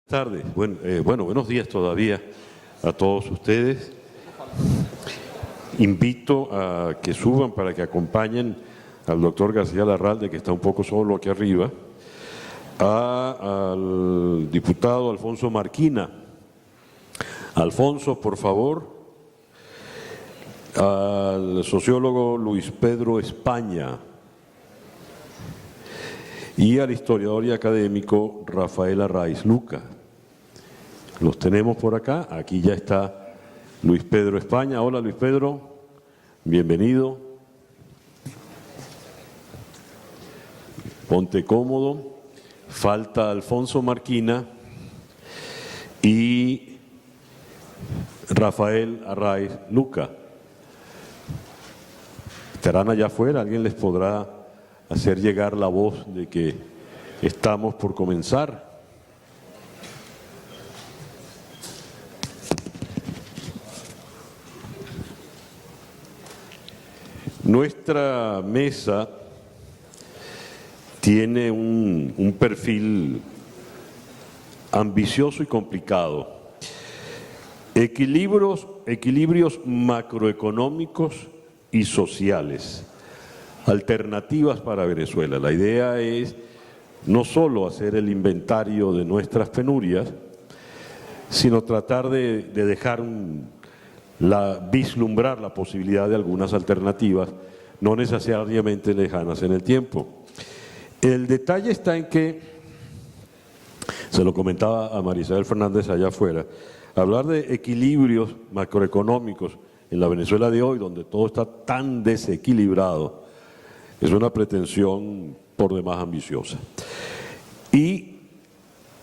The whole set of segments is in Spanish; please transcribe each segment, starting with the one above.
Tardes. Bueno, buenos días todavía a todos ustedes. Invito a que suban para que acompañen al doctor García Larralde, que está un poco solo aquí arriba, al diputado Alfonso Marquina. Alfonso, por favor. Al sociólogo Luis Pedro España y al historiador y académico Rafael Arraiz Luca. Los tenemos por acá. Aquí ya está Luis Pedro España. Hola, Luis Pedro, bienvenido. Ponte cómodo. Falta Alfonso Marquina y Rafael Arraiz Luca. Estarán allá afuera, alguien les podrá hacer llegar la voz de que estamos por comenzar. Nuestra mesa tiene un perfil ambicioso y complicado. Equilibrios macroeconómicos y sociales, alternativas para Venezuela. La idea es no solo hacer el inventario de nuestras penurias, sino tratar de dejar vislumbrar la posibilidad de algunas alternativas, no necesariamente lejanas en el tiempo. El detalle está en que, se lo comentaba a María Isabel Fernández allá afuera, hablar de equilibrios macroeconómicos en la Venezuela de hoy, donde todo está tan desequilibrado, es una pretensión por demás ambiciosa. Y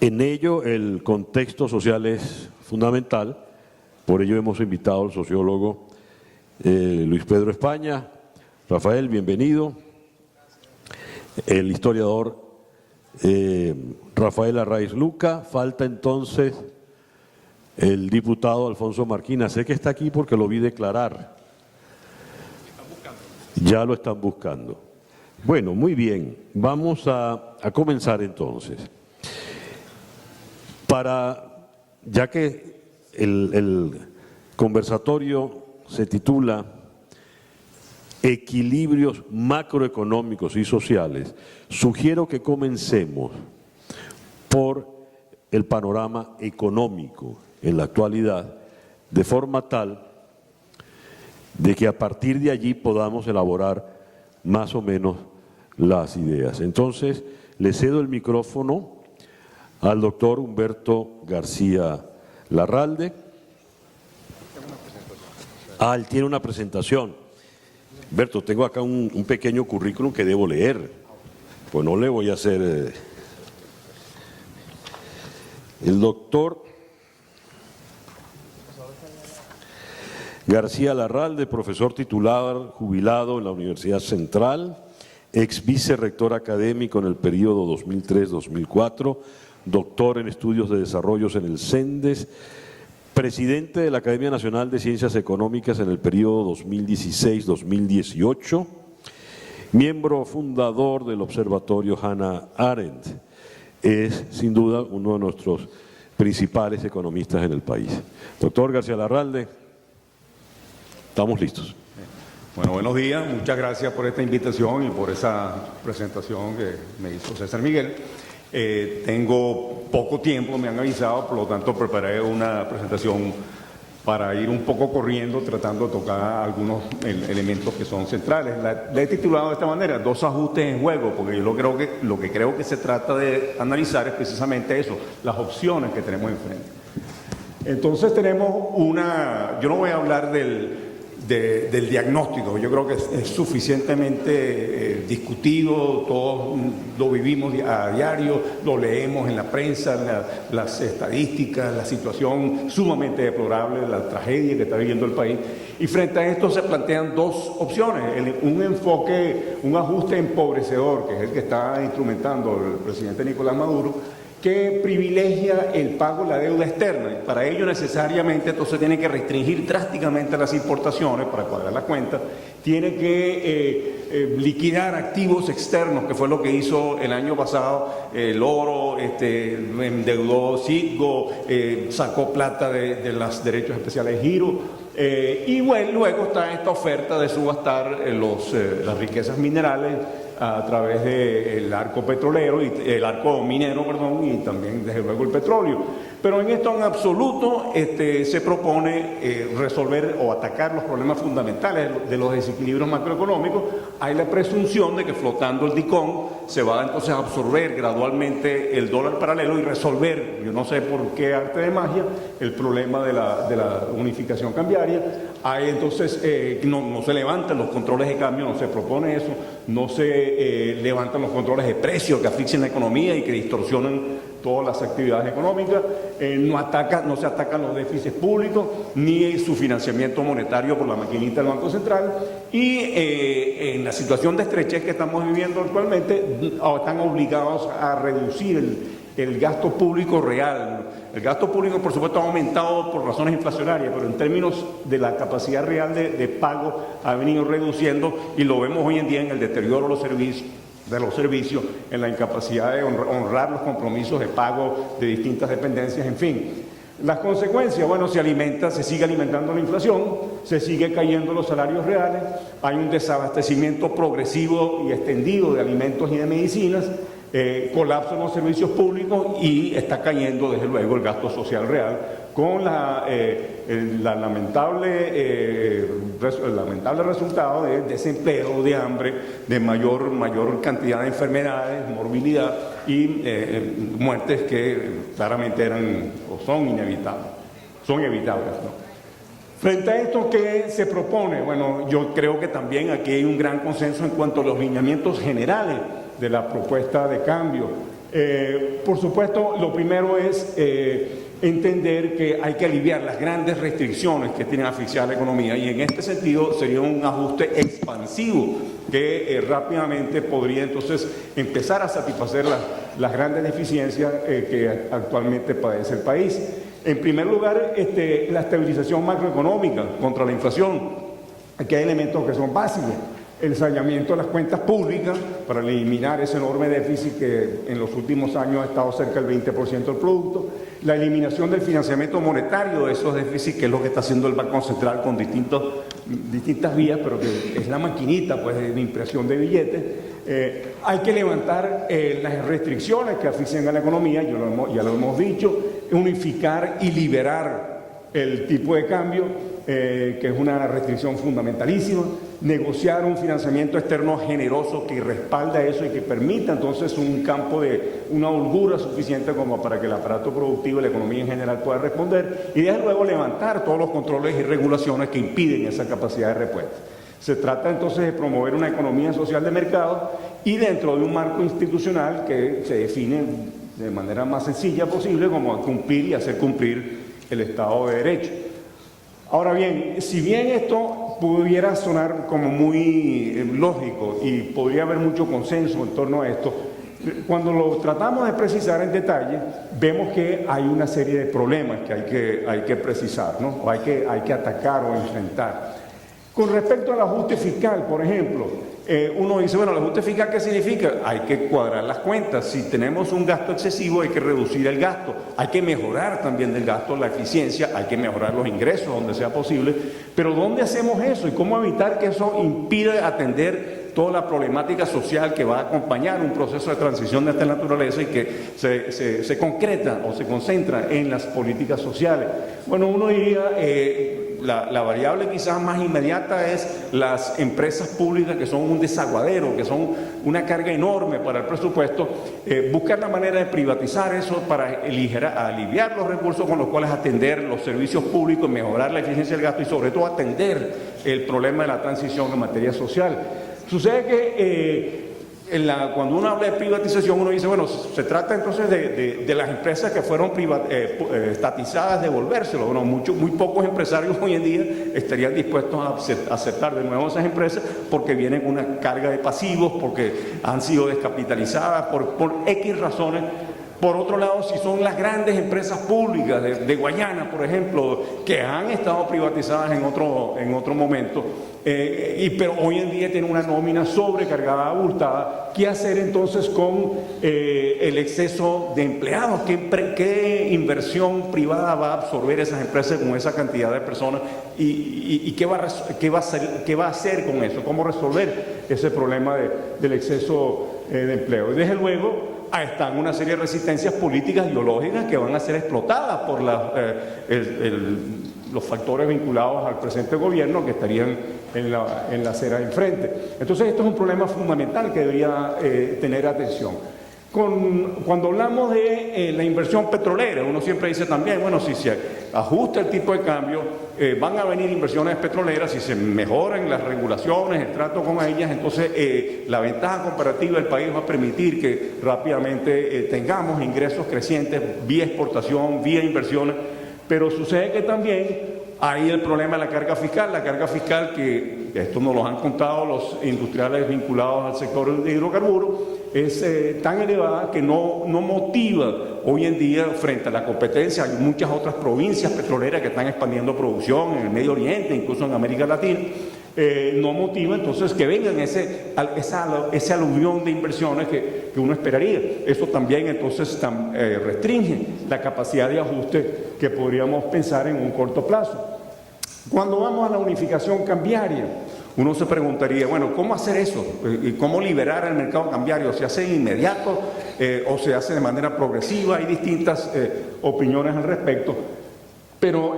en ello el contexto social es fundamental, por ello hemos invitado al sociólogo Luis Pedro España. Rafael, bienvenido. El historiador Rafael Arraiz Luca. Falta entonces el diputado Alfonso Marquina. Sé que está aquí porque lo vi declarar. Ya lo están buscando. Bueno, muy bien. Vamos a comenzar entonces. Ya que el conversatorio se titula Equilibrios macroeconómicos y sociales, sugiero que comencemos por el panorama económico en la actualidad, de forma tal de que a partir de allí podamos elaborar más o menos las ideas. Entonces, le cedo el micrófono al doctor Humberto García Larralde. Él tiene una presentación. Humberto, tengo acá un pequeño currículum que debo leer, pues no le voy a hacer… El doctor García Larralde, profesor titular jubilado en la Universidad Central, ex vicerrector académico en el periodo 2003-2004, doctor en estudios de desarrollos en el CENDES, presidente de la Academia Nacional de Ciencias Económicas en el periodo 2016-2018, miembro fundador del Observatorio Hannah Arendt. Es sin duda uno de nuestros principales economistas en el país. Doctor García Larralde, estamos listos. Bueno, buenos días, muchas gracias por esta invitación y por esa presentación que me hizo César Miguel. Tengo poco tiempo, me han avisado, por lo tanto preparé una presentación para ir un poco corriendo, tratando de tocar algunos elementos que son centrales. La he titulado de esta manera, dos ajustes en juego, porque yo lo que creo que se trata de analizar es precisamente eso, las opciones que tenemos enfrente. Entonces tenemos yo no voy a hablar del diagnóstico, yo creo que es suficientemente discutido, todos lo vivimos a diario, lo leemos en la prensa, las estadísticas, la situación sumamente deplorable, la tragedia que está viviendo el país, y frente a esto se plantean dos opciones, un enfoque, un ajuste empobrecedor, que es el que está instrumentando el presidente Nicolás Maduro, que privilegia el pago de la deuda externa. Para ello necesariamente entonces tiene que restringir drásticamente las importaciones para cuadrar la cuenta, tiene que liquidar activos externos, que fue lo que hizo el año pasado el oro, endeudó Citgo, sacó plata de los derechos especiales de giro. Y bueno, luego está esta oferta de subastar las riquezas minerales a través del arco petrolero, el arco minero, perdón, y también desde luego el petróleo. Pero en esto en absoluto se propone resolver o atacar los problemas fundamentales de los desequilibrios macroeconómicos. Hay la presunción de que flotando el DICOM se va entonces a absorber gradualmente el dólar paralelo y resolver, yo no sé por qué arte de magia, el problema de la unificación cambiaria. Hay entonces, no se levantan los controles de cambio, no se propone eso, no se levantan los controles de precios que asfixian la economía y que distorsionan todas las actividades económicas, no se atacan los déficits públicos ni su financiamiento monetario por la maquinita del Banco Central, y en la situación de estrechez que estamos viviendo actualmente están obligados a reducir el gasto público real. El gasto público, por supuesto, ha aumentado por razones inflacionarias, pero en términos de la capacidad real de pago ha venido reduciendo, y lo vemos hoy en día en el deterioro de los servicios, en la incapacidad de honrar los compromisos de pago de distintas dependencias, en fin. Las consecuencias, bueno, se sigue alimentando la inflación, se sigue cayendo los salarios reales, hay un desabastecimiento progresivo y extendido de alimentos y de medicinas, colapso en los servicios públicos, y está cayendo desde luego el gasto social real, con el lamentable resultado de desempleo, de hambre, de mayor cantidad de enfermedades, morbilidad y muertes que claramente eran o son inevitables, ¿no? Frente a esto, ¿qué se propone? Bueno, yo creo que también aquí hay un gran consenso en cuanto a los lineamientos generales de la propuesta de cambio. Por supuesto, lo primero es entender que hay que aliviar las grandes restricciones que tienen asfixiada la economía, y en este sentido sería un ajuste expansivo que rápidamente podría entonces empezar a satisfacer las grandes deficiencias que actualmente padece el país. En primer lugar, la estabilización macroeconómica contra la inflación. Aquí hay elementos que son básicos. El saneamiento de las cuentas públicas para eliminar ese enorme déficit que en los últimos años ha estado cerca del 20% del producto, la eliminación del financiamiento monetario de esos déficits, que es lo que está haciendo el Banco Central con distintas vías, pero que es la maquinita pues, de impresión de billetes. Hay que levantar las restricciones que asfixian a la economía, ya lo hemos dicho, unificar y liberar el tipo de cambio, que es una restricción fundamentalísima, negociar un financiamiento externo generoso que respalda eso y que permita entonces un campo de una holgura suficiente como para que el aparato productivo y la economía en general pueda responder, y desde luego levantar todos los controles y regulaciones que impiden esa capacidad de respuesta. Se trata entonces de promover una economía social de mercado y dentro de un marco institucional que se define de manera más sencilla posible como cumplir y hacer cumplir el Estado de Derecho. Ahora bien, si bien esto pudiera sonar como muy lógico y podría haber mucho consenso en torno a esto, cuando lo tratamos de precisar en detalle, vemos que hay una serie de problemas que hay que precisar, ¿no? O hay que atacar o enfrentar. Con respecto al ajuste fiscal, por ejemplo, uno dice, bueno, el ajuste fiscal, ¿qué significa? Hay que cuadrar las cuentas. Si tenemos un gasto excesivo, hay que reducir el gasto. Hay que mejorar también del gasto la eficiencia, hay que mejorar los ingresos donde sea posible. Pero ¿dónde hacemos eso? ¿Y cómo evitar que eso impida atender toda la problemática social que va a acompañar un proceso de transición de esta naturaleza y que se concreta o se concentra en las políticas sociales? Bueno, uno diría... La variable quizás más inmediata es las empresas públicas, que son un desaguadero, que son una carga enorme para el presupuesto. Buscar la manera de privatizar eso para aliviar los recursos con los cuales atender los servicios públicos, mejorar la eficiencia del gasto y sobre todo atender el problema de la transición en materia social. Sucede que cuando uno habla de privatización, uno dice, bueno, se trata entonces de las empresas que fueron estatizadas, devolvérselo. Bueno, muy pocos empresarios hoy en día estarían dispuestos a aceptar de nuevo esas empresas porque vienen con una carga de pasivos, porque han sido descapitalizadas, por X razones. Por otro lado, si son las grandes empresas públicas de Guayana, por ejemplo, que han estado privatizadas en otro momento, pero hoy en día tiene una nómina sobrecargada, abultada. ¿Qué hacer entonces con el exceso de empleados? ¿Qué inversión privada va a absorber esas empresas con esa cantidad de personas? ¿Y qué va a hacer con eso? ¿Cómo resolver ese problema del exceso de empleo? Y desde luego están una serie de resistencias políticas ideológicas que van a ser explotadas por los factores vinculados al presente gobierno que estarían en la acera de enfrente. Entonces esto es un problema fundamental que debería tener atención. Cuando hablamos de la inversión petrolera, uno siempre dice también, bueno, si se ajusta el tipo de cambio, van a venir inversiones petroleras, si se mejoran las regulaciones, el trato con ellas, entonces la ventaja comparativa del país va a permitir que rápidamente tengamos ingresos crecientes vía exportación, vía inversiones, pero sucede que también hay el problema de la carga fiscal que esto nos lo han contado los industriales vinculados al sector de hidrocarburos, es tan elevada que no motiva hoy en día frente a la competencia. Hay muchas otras provincias petroleras que están expandiendo producción en el Medio Oriente, incluso en América Latina. No motiva entonces que vengan ese aluvión de inversiones que uno esperaría. Eso también entonces restringe la capacidad de ajuste que podríamos pensar en un corto plazo. Cuando vamos a la unificación cambiaria, uno se preguntaría, bueno, ¿cómo hacer eso? ¿Y cómo liberar el mercado cambiario? ¿Se hace inmediato o se hace de manera progresiva? Hay distintas opiniones al respecto. Pero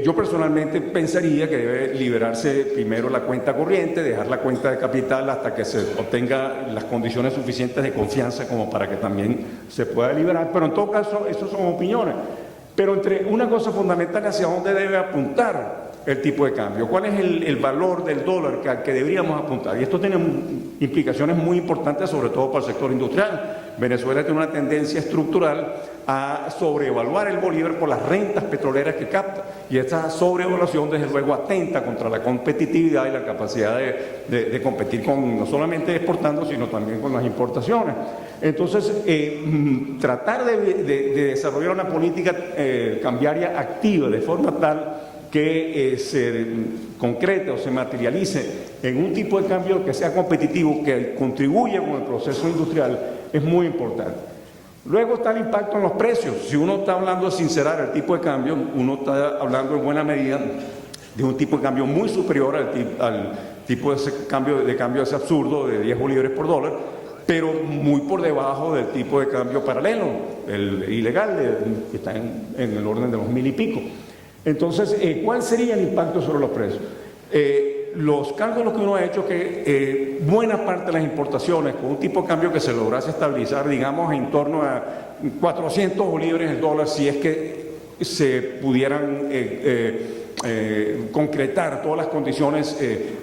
yo personalmente pensaría que debe liberarse primero la cuenta corriente, dejar la cuenta de capital hasta que se obtenga las condiciones suficientes de confianza como para que también se pueda liberar. Pero en todo caso, esas son opiniones. Pero entre una cosa fundamental, hacia dónde debe apuntar el tipo de cambio, cuál es el valor del dólar al que deberíamos apuntar. Y esto tiene implicaciones muy importantes, sobre todo para el sector industrial. Venezuela tiene una tendencia estructural a sobrevaluar el bolívar por las rentas petroleras que capta, y esta sobrevaluación desde luego atenta contra la competitividad y la capacidad de competir no solamente exportando, sino también con las importaciones. Entonces, tratar de desarrollar una política cambiaria activa de forma tal que se concrete o se materialice en un tipo de cambio que sea competitivo, que contribuya con el proceso industrial, es muy importante. Luego está el impacto en los precios. Si uno está hablando de sincerar el tipo de cambio, uno está hablando en buena medida de un tipo de cambio muy superior al tipo de cambio ese absurdo de 10 bolívares por dólar, pero muy por debajo del tipo de cambio paralelo, el ilegal, que está en el orden de los 1000 y pico. Entonces, ¿cuál sería el impacto sobre los precios? Los cálculos que uno ha hecho que buena parte de las importaciones con un tipo de cambio que se lograse estabilizar, digamos, en torno a 400 bolívares el dólar, si es que se pudieran concretar todas las condiciones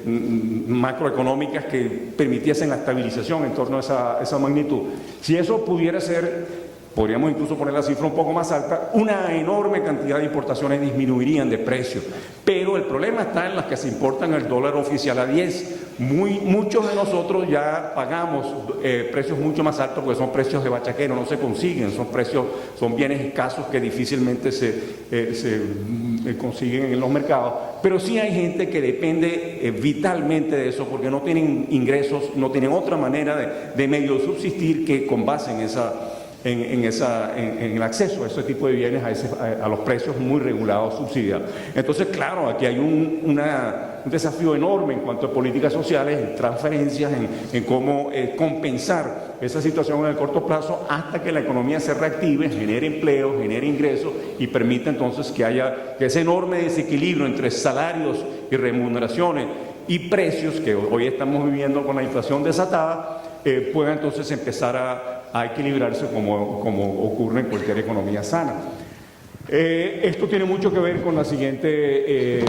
macroeconómicas que permitiesen la estabilización en torno a esa magnitud. Si eso pudiera ser, podríamos incluso poner la cifra un poco más alta, una enorme cantidad de importaciones disminuirían de precio. Pero el problema está en las que se importan el dólar oficial a 10. Muchos de nosotros ya pagamos precios mucho más altos porque son precios de bachaquero, no se consiguen, son bienes escasos que difícilmente se consiguen en los mercados. Pero sí hay gente que depende vitalmente de eso porque no tienen ingresos, no tienen otra manera de medio subsistir que con base en el acceso a ese tipo de bienes a los precios muy regulados, subsidiados. Entonces, claro, aquí hay un desafío enorme en cuanto a políticas sociales, en transferencias, en cómo compensar esa situación en el corto plazo hasta que la economía se reactive, genere empleo, genere ingresos y permita entonces que ese enorme desequilibrio entre salarios y remuneraciones y precios que hoy estamos viviendo con la inflación desatada pueda entonces empezar a equilibrarse como ocurre en cualquier economía sana. Esto tiene mucho que ver con el siguiente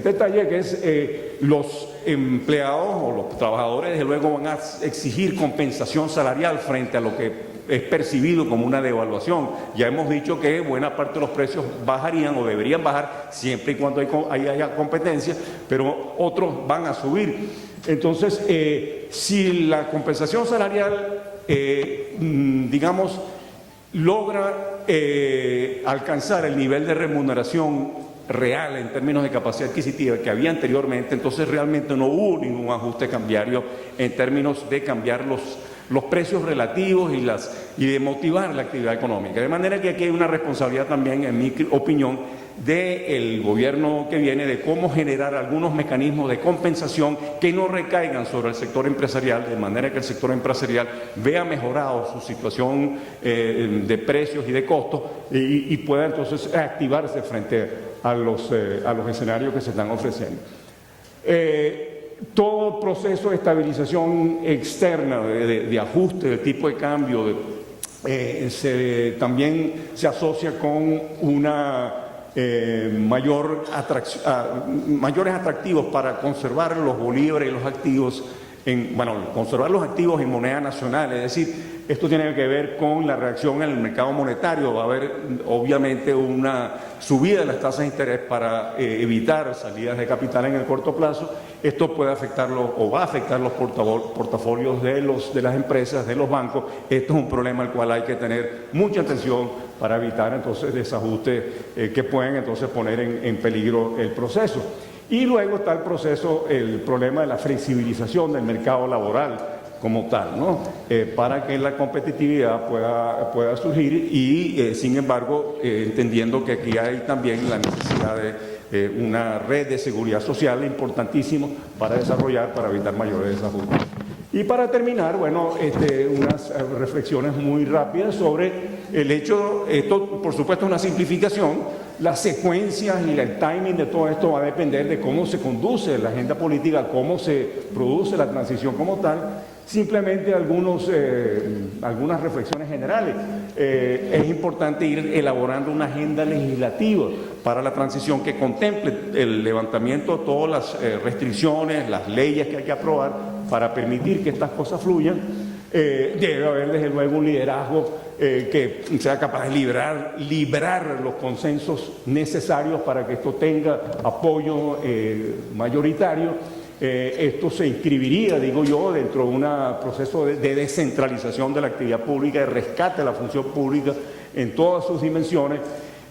detalle, que es los empleados o los trabajadores desde luego van a exigir compensación salarial frente a lo que es percibido como una devaluación. Ya hemos dicho que buena parte de los precios bajarían o deberían bajar siempre y cuando haya competencia, pero otros van a subir. Entonces, si la compensación salarial, digamos, logra alcanzar el nivel de remuneración real en términos de capacidad adquisitiva que había anteriormente, entonces realmente no hubo ningún ajuste cambiario en términos de cambiar los precios relativos y de motivar la actividad económica. De manera que aquí hay una responsabilidad también, en mi opinión, del gobierno que viene, de cómo generar algunos mecanismos de compensación que no recaigan sobre el sector empresarial, de manera que el sector empresarial vea mejorado su situación de precios y de costos y pueda entonces activarse frente a los escenarios que se están ofreciendo. Todo proceso de estabilización externa, de ajuste del tipo de cambio, también se asocia con una mayores atractivos para conservar los bolívares y los activos, conservar los activos en moneda nacional. Es decir, esto tiene que ver con la reacción en el mercado monetario. Va a haber obviamente una subida de las tasas de interés para evitar salidas de capital en el corto plazo. Esto puede afectarlo o va a afectar los portafolios de las empresas, de los bancos. Esto es un problema al cual hay que tener mucha atención para evitar entonces desajustes que pueden entonces poner en peligro el proceso. Y luego está el problema de la flexibilización del mercado laboral como tal, ¿no? Para que la competitividad pueda surgir y, sin embargo, entendiendo que aquí hay también la necesidad de una red de seguridad social importantísimo para desarrollar, para evitar mayores desajustes. Y para terminar, unas reflexiones muy rápidas sobre el hecho, esto por supuesto es una simplificación, las secuencias y el timing de todo esto va a depender de cómo se conduce la agenda política, cómo se produce la transición como tal. Simplemente algunas reflexiones generales. Es importante ir elaborando una agenda legislativa para la transición que contemple el levantamiento de todas las restricciones, las leyes que hay que aprobar para permitir que estas cosas fluyan. Debe haber desde luego un liderazgo que sea capaz de liberar los consensos necesarios para que esto tenga apoyo mayoritario. Esto se inscribiría, digo yo, dentro de un proceso de descentralización de la actividad pública, de rescate de la función pública en todas sus dimensiones,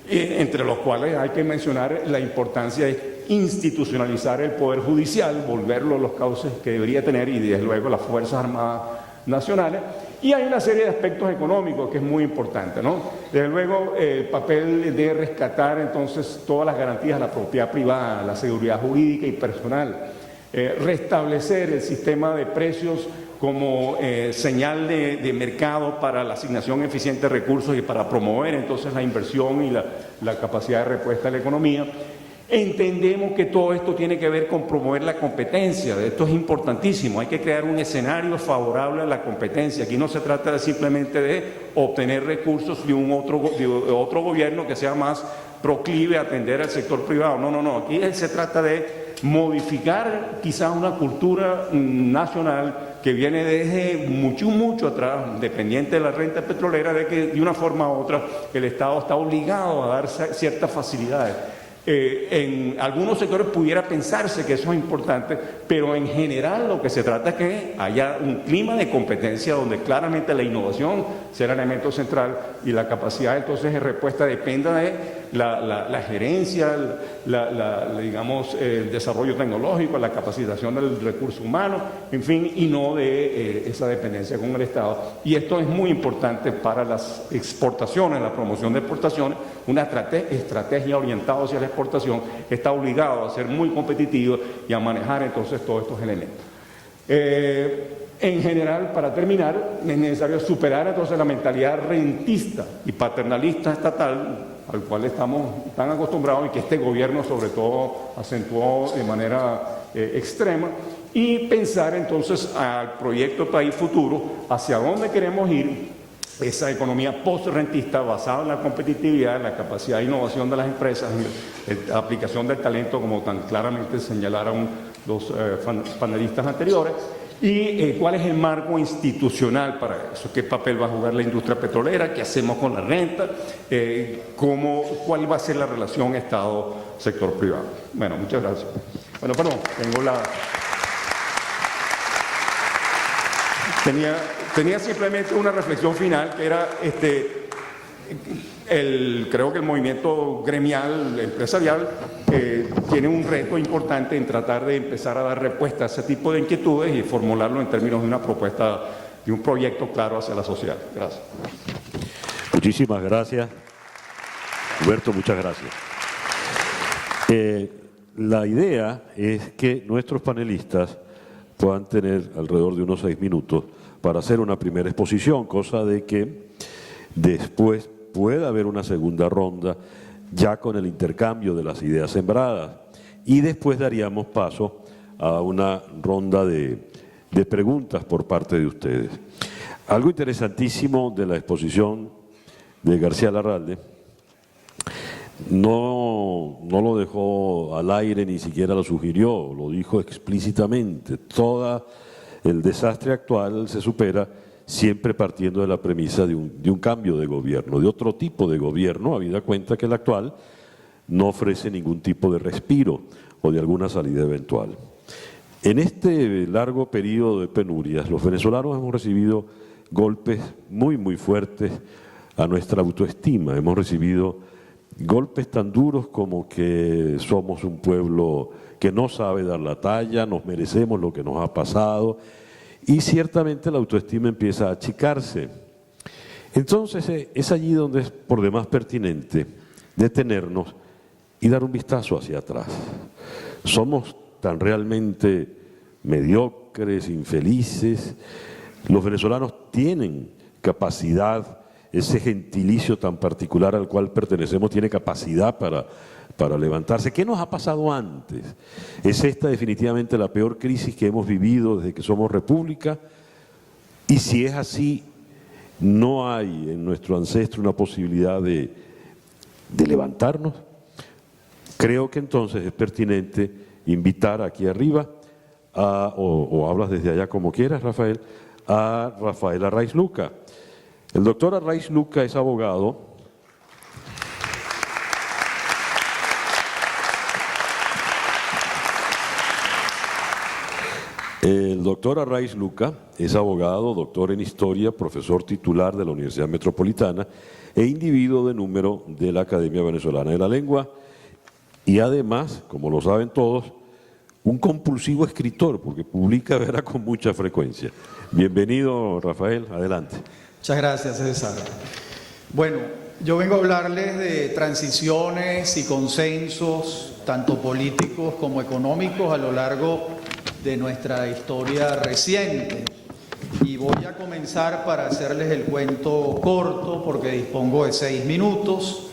entre los cuales hay que mencionar la importancia de institucionalizar el Poder Judicial, volverlo a los cauces que debería tener, y desde luego las Fuerzas Armadas Nacionales. Y hay una serie de aspectos económicos que es muy importante, ¿no? Desde luego, el papel de rescatar entonces todas las garantías de la propiedad privada, la seguridad jurídica y personal, restablecer el sistema de precios como señal de mercado para la asignación eficiente de recursos y para promover entonces la inversión y la capacidad de respuesta a la economía. Entendemos que todo esto tiene que ver con promover la competencia. Esto es importantísimo. Hay que crear un escenario favorable a la competencia. Aquí no se trata simplemente de obtener recursos de otro gobierno que sea más proclive a atender al sector privado. No. Aquí se trata de modificar quizás una cultura nacional que viene desde mucho atrás, dependiente de la renta petrolera, de que de una forma u otra el Estado está obligado a dar ciertas facilidades. En algunos sectores pudiera pensarse que eso es importante, pero en general lo que se trata es que haya un clima de competencia donde claramente la innovación sea el elemento central y la capacidad entonces de respuesta dependa de la gerencia, digamos, el desarrollo tecnológico, la capacitación del recurso humano, en fin, y no de esa dependencia con el Estado. Y esto es muy importante para las exportaciones, la promoción de exportaciones. Una estrategia orientada hacia la exportación está obligado a ser muy competitivo y a manejar entonces todos estos elementos. En general, para terminar, es necesario superar entonces la mentalidad rentista y paternalista estatal al cual estamos tan acostumbrados y que este gobierno sobre todo acentuó de manera extrema, y pensar entonces al proyecto País Futuro, hacia dónde queremos ir, esa economía post-rentista basada en la competitividad, en la capacidad de innovación de las empresas, en la aplicación del talento, como tan claramente señalaron los panelistas anteriores. ¿Y cuál es el marco institucional para eso? ¿Qué papel va a jugar la industria petrolera? ¿Qué hacemos con la renta? ¿Cuál va a ser la relación Estado-sector privado? Bueno, muchas gracias. Bueno, perdón, tenía simplemente una reflexión final, que era creo que el movimiento gremial, empresarial, tiene un reto importante en tratar de empezar a dar respuesta a ese tipo de inquietudes y formularlo en términos de una propuesta, de un proyecto claro hacia la sociedad. Gracias. Muchísimas gracias. Huberto, muchas gracias. La idea es que nuestros panelistas puedan tener alrededor de unos 6 minutos para hacer una primera exposición, cosa de que después pueda haber una segunda ronda ya con el intercambio de las ideas sembradas y después daríamos paso a una ronda de preguntas por parte de ustedes. Algo interesantísimo de la exposición de García Larralde, no lo dejó al aire, ni siquiera lo sugirió, lo dijo explícitamente. Todo el desastre actual se supera siempre partiendo de la premisa de un cambio de gobierno, de otro tipo de gobierno, habida cuenta que el actual no ofrece ningún tipo de respiro o de alguna salida eventual. En este largo periodo de penurias, los venezolanos hemos recibido golpes muy, muy fuertes a nuestra autoestima. Hemos recibido golpes tan duros como que somos un pueblo que no sabe dar la talla, nos merecemos lo que nos ha pasado y ciertamente la autoestima empieza a achicarse. Entonces es allí donde es por demás pertinente detenernos y dar un vistazo hacia atrás. Somos tan realmente mediocres, infelices. Los venezolanos tienen capacidad, ese gentilicio tan particular al cual pertenecemos tiene capacidad para levantarse. ¿Qué nos ha pasado antes? ¿Es esta definitivamente la peor crisis que hemos vivido desde que somos república? Y si es así, ¿no hay en nuestro ancestro una posibilidad de levantarnos? Creo que entonces es pertinente invitar aquí arriba, o hablas desde allá como quieras, Rafael, a Rafael Arraiz Luca. El doctor Arraiz Luca es abogado. El doctor Arraiz Luca es abogado, doctor en historia, profesor titular de la Universidad Metropolitana e individuo de número de la Academia Venezolana de la Lengua y además, como lo saben todos, un compulsivo escritor porque publica con mucha frecuencia. Bienvenido, Rafael, adelante. Muchas gracias, César. Bueno, yo vengo a hablarles de transiciones y consensos, tanto políticos como económicos, a lo largo de nuestra historia reciente. Y voy a comenzar para hacerles el cuento corto, porque dispongo de 6 minutos,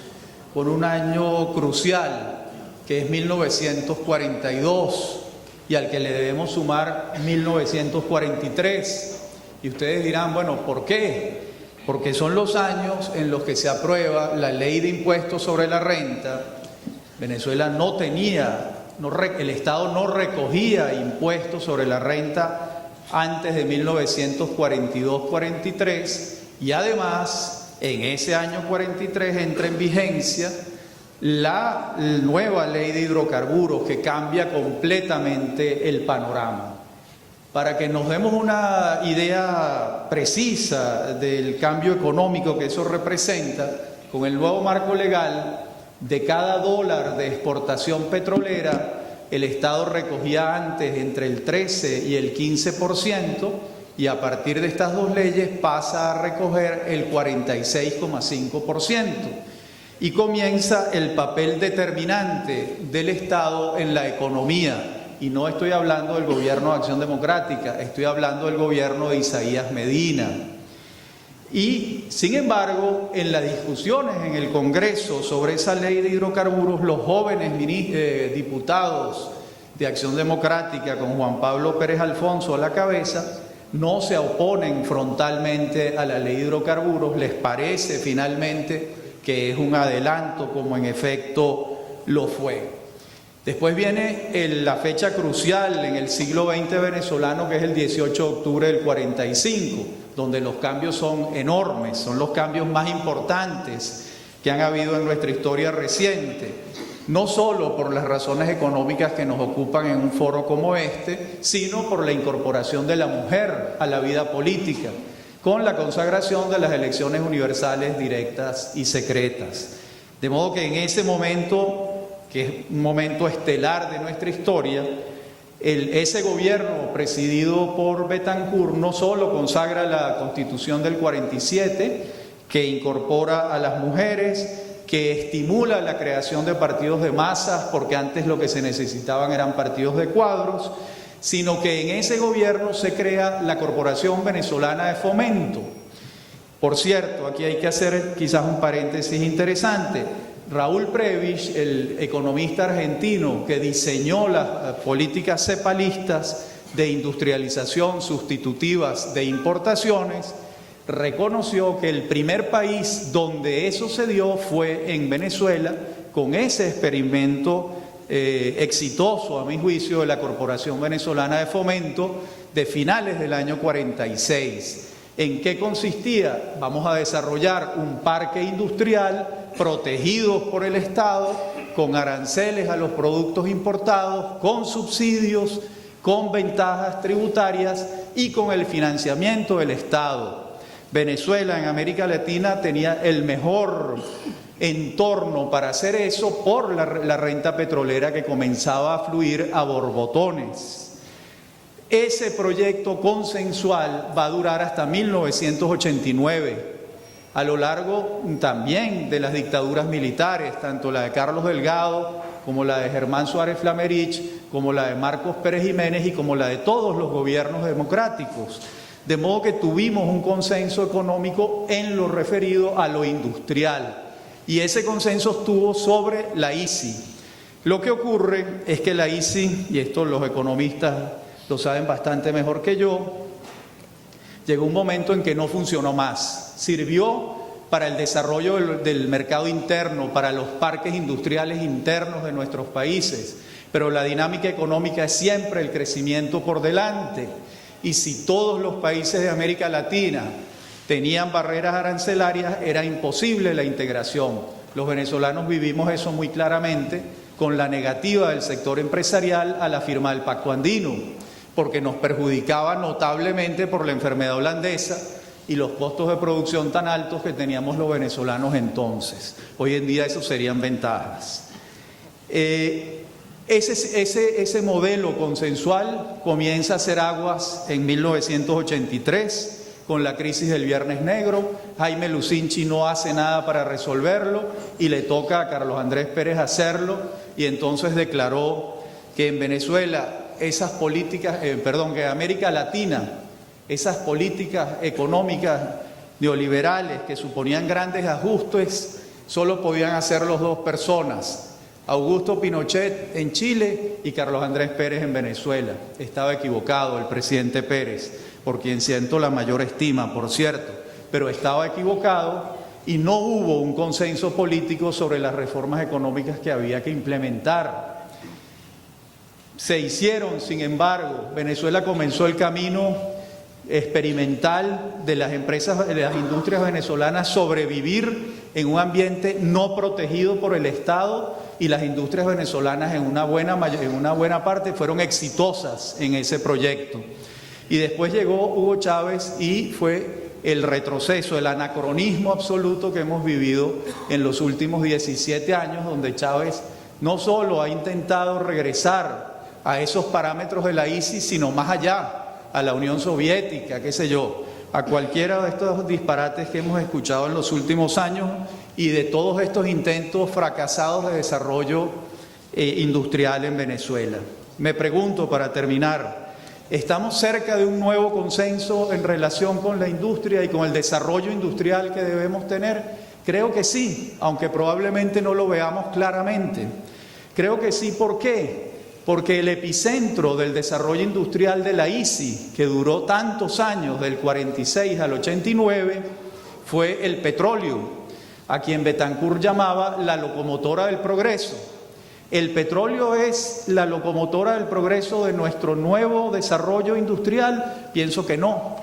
con un año crucial, que es 1942, y al que le debemos sumar 1943. Y ustedes dirán, bueno, ¿por qué? Porque son los años en los que se aprueba la ley de impuestos sobre la renta. Venezuela no tenía, el Estado no recogía impuestos sobre la renta antes de 1942-43 y además en ese año 43 entra en vigencia la nueva ley de hidrocarburos que cambia completamente el panorama. Para que nos demos una idea precisa del cambio económico que eso representa, con el nuevo marco legal, de cada dólar de exportación petrolera, el Estado recogía antes entre el 13 y el 15%, y a partir de estas dos leyes pasa a recoger el 46,5%. Y comienza el papel determinante del Estado en la economía. Y no estoy hablando del gobierno de Acción Democrática, estoy hablando del gobierno de Isaías Medina. Y, sin embargo, en las discusiones en el Congreso sobre esa ley de hidrocarburos, los jóvenes diputados de Acción Democrática, con Juan Pablo Pérez Alfonso a la cabeza, no se oponen frontalmente a la ley de hidrocarburos, les parece finalmente que es un adelanto, como en efecto lo fue. Después viene la fecha crucial en el siglo XX venezolano, que es el 18 de octubre del 45, donde los cambios son enormes, son los cambios más importantes que han habido en nuestra historia reciente, no solo por las razones económicas que nos ocupan en un foro como este, sino por la incorporación de la mujer a la vida política. con la consagración de las elecciones universales directas y secretas. De modo que en ese momento, que es un momento estelar de nuestra historia, ese gobierno presidido por Bethancourt no solo consagra la Constitución del 47, que incorpora a las mujeres, que estimula la creación de partidos de masas, porque antes lo que se necesitaban eran partidos de cuadros, sino que en ese gobierno se crea la Corporación Venezolana de Fomento. Por cierto, aquí hay que hacer quizás un paréntesis interesante. Raúl Prebisch, el economista argentino que diseñó las políticas cepalistas de industrialización sustitutivas de importaciones, reconoció que el primer país donde eso se dio fue en Venezuela, con ese experimento exitoso, a mi juicio, de la Corporación Venezolana de Fomento de finales del año 46. ¿En qué consistía? Vamos a desarrollar un parque industrial protegido por el Estado, con aranceles a los productos importados, con subsidios, con ventajas tributarias y con el financiamiento del Estado. Venezuela en América Latina tenía el mejor entorno para hacer eso por la renta petrolera que comenzaba a fluir a borbotones. Ese proyecto consensual va a durar hasta 1989, a lo largo también de las dictaduras militares, tanto la de Carlos Delgado como la de Germán Suárez Flamerich, como la de Marcos Pérez Jiménez y como la de todos los gobiernos democráticos. De modo que tuvimos un consenso económico en lo referido a lo industrial. Y ese consenso estuvo sobre la ICI. Lo que ocurre es que la ICI, y esto los economistas lo saben bastante mejor que yo, llegó un momento en que no funcionó más. Sirvió para el desarrollo del mercado interno, para los parques industriales internos de nuestros países, pero la dinámica económica es siempre el crecimiento por delante. Y si todos los países de América Latina tenían barreras arancelarias, era imposible la integración. Los venezolanos vivimos eso muy claramente con la negativa del sector empresarial a la firma del Pacto Andino, porque nos perjudicaba notablemente por la enfermedad holandesa y los costos de producción tan altos que teníamos los venezolanos entonces. Hoy en día eso serían ventajas. Ese modelo consensual comienza a hacer aguas en 1983 con la crisis del Viernes Negro. Jaime Lucinchi no hace nada para resolverlo y le toca a Carlos Andrés Pérez hacerlo, y entonces declaró que en Venezuela esas políticas, que en América Latina esas políticas económicas neoliberales que suponían grandes ajustes solo podían hacerlos dos personas: Augusto Pinochet en Chile y Carlos Andrés Pérez en Venezuela. Estaba equivocado el presidente Pérez, por quien siento la mayor estima, por cierto, pero estaba equivocado y no hubo un consenso político sobre las reformas económicas que había que implementar. Se hicieron, sin embargo. Venezuela comenzó el camino experimental de las empresas, de las industrias venezolanas, sobrevivir en un ambiente no protegido por el Estado, y las industrias venezolanas en una buena parte fueron exitosas en ese proyecto. Y después llegó Hugo Chávez y fue el retroceso, el anacronismo absoluto que hemos vivido en los últimos 17 años, donde Chávez no solo ha intentado regresar a esos parámetros de la ICI, sino más allá, a la Unión Soviética, qué sé yo, a cualquiera de estos disparates que hemos escuchado en los últimos años y de todos estos intentos fracasados de desarrollo industrial en Venezuela. Me pregunto, para terminar, ¿estamos cerca de un nuevo consenso en relación con la industria y con el desarrollo industrial que debemos tener? Creo que sí, aunque probablemente no lo veamos claramente. Creo que sí, ¿por qué? Porque el epicentro del desarrollo industrial de la ICI, que duró tantos años, del 46 al 89, fue el petróleo, a quien Bethancourt llamaba la locomotora del progreso. ¿El petróleo es la locomotora del progreso de nuestro nuevo desarrollo industrial? Pienso que no,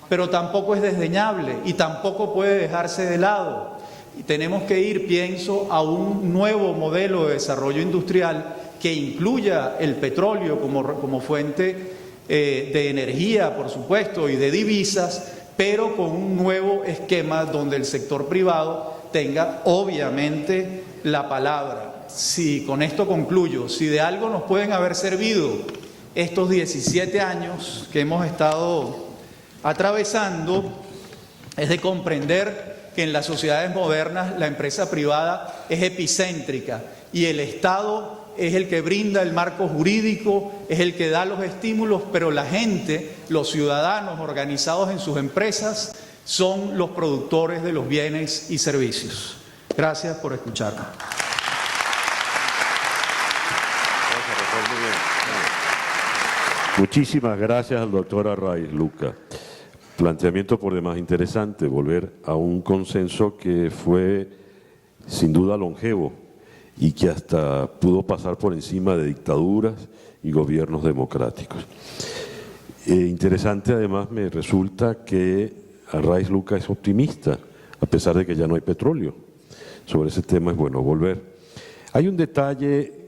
pero tampoco es desdeñable y tampoco puede dejarse de lado. Y tenemos que ir, pienso, a un nuevo modelo de desarrollo industrial que incluya el petróleo como fuente de energía, por supuesto, y de divisas, pero con un nuevo esquema donde el sector privado tenga obviamente la palabra. Si con esto concluyo, si de algo nos pueden haber servido estos 17 años que hemos estado atravesando, es de comprender que en las sociedades modernas la empresa privada es epicéntrica y el Estado es el que brinda el marco jurídico, es el que da los estímulos, pero la gente, los ciudadanos organizados en sus empresas, son los productores de los bienes y servicios. Gracias por escucharme. Muchísimas gracias al doctor Arraiz Luca. Planteamiento por demás interesante, volver a un consenso que fue sin duda longevo y que hasta pudo pasar por encima de dictaduras y gobiernos democráticos. Interesante además me resulta que Arraiz Luca es optimista, a pesar de que ya no hay petróleo. Sobre ese tema es bueno volver. Hay un detalle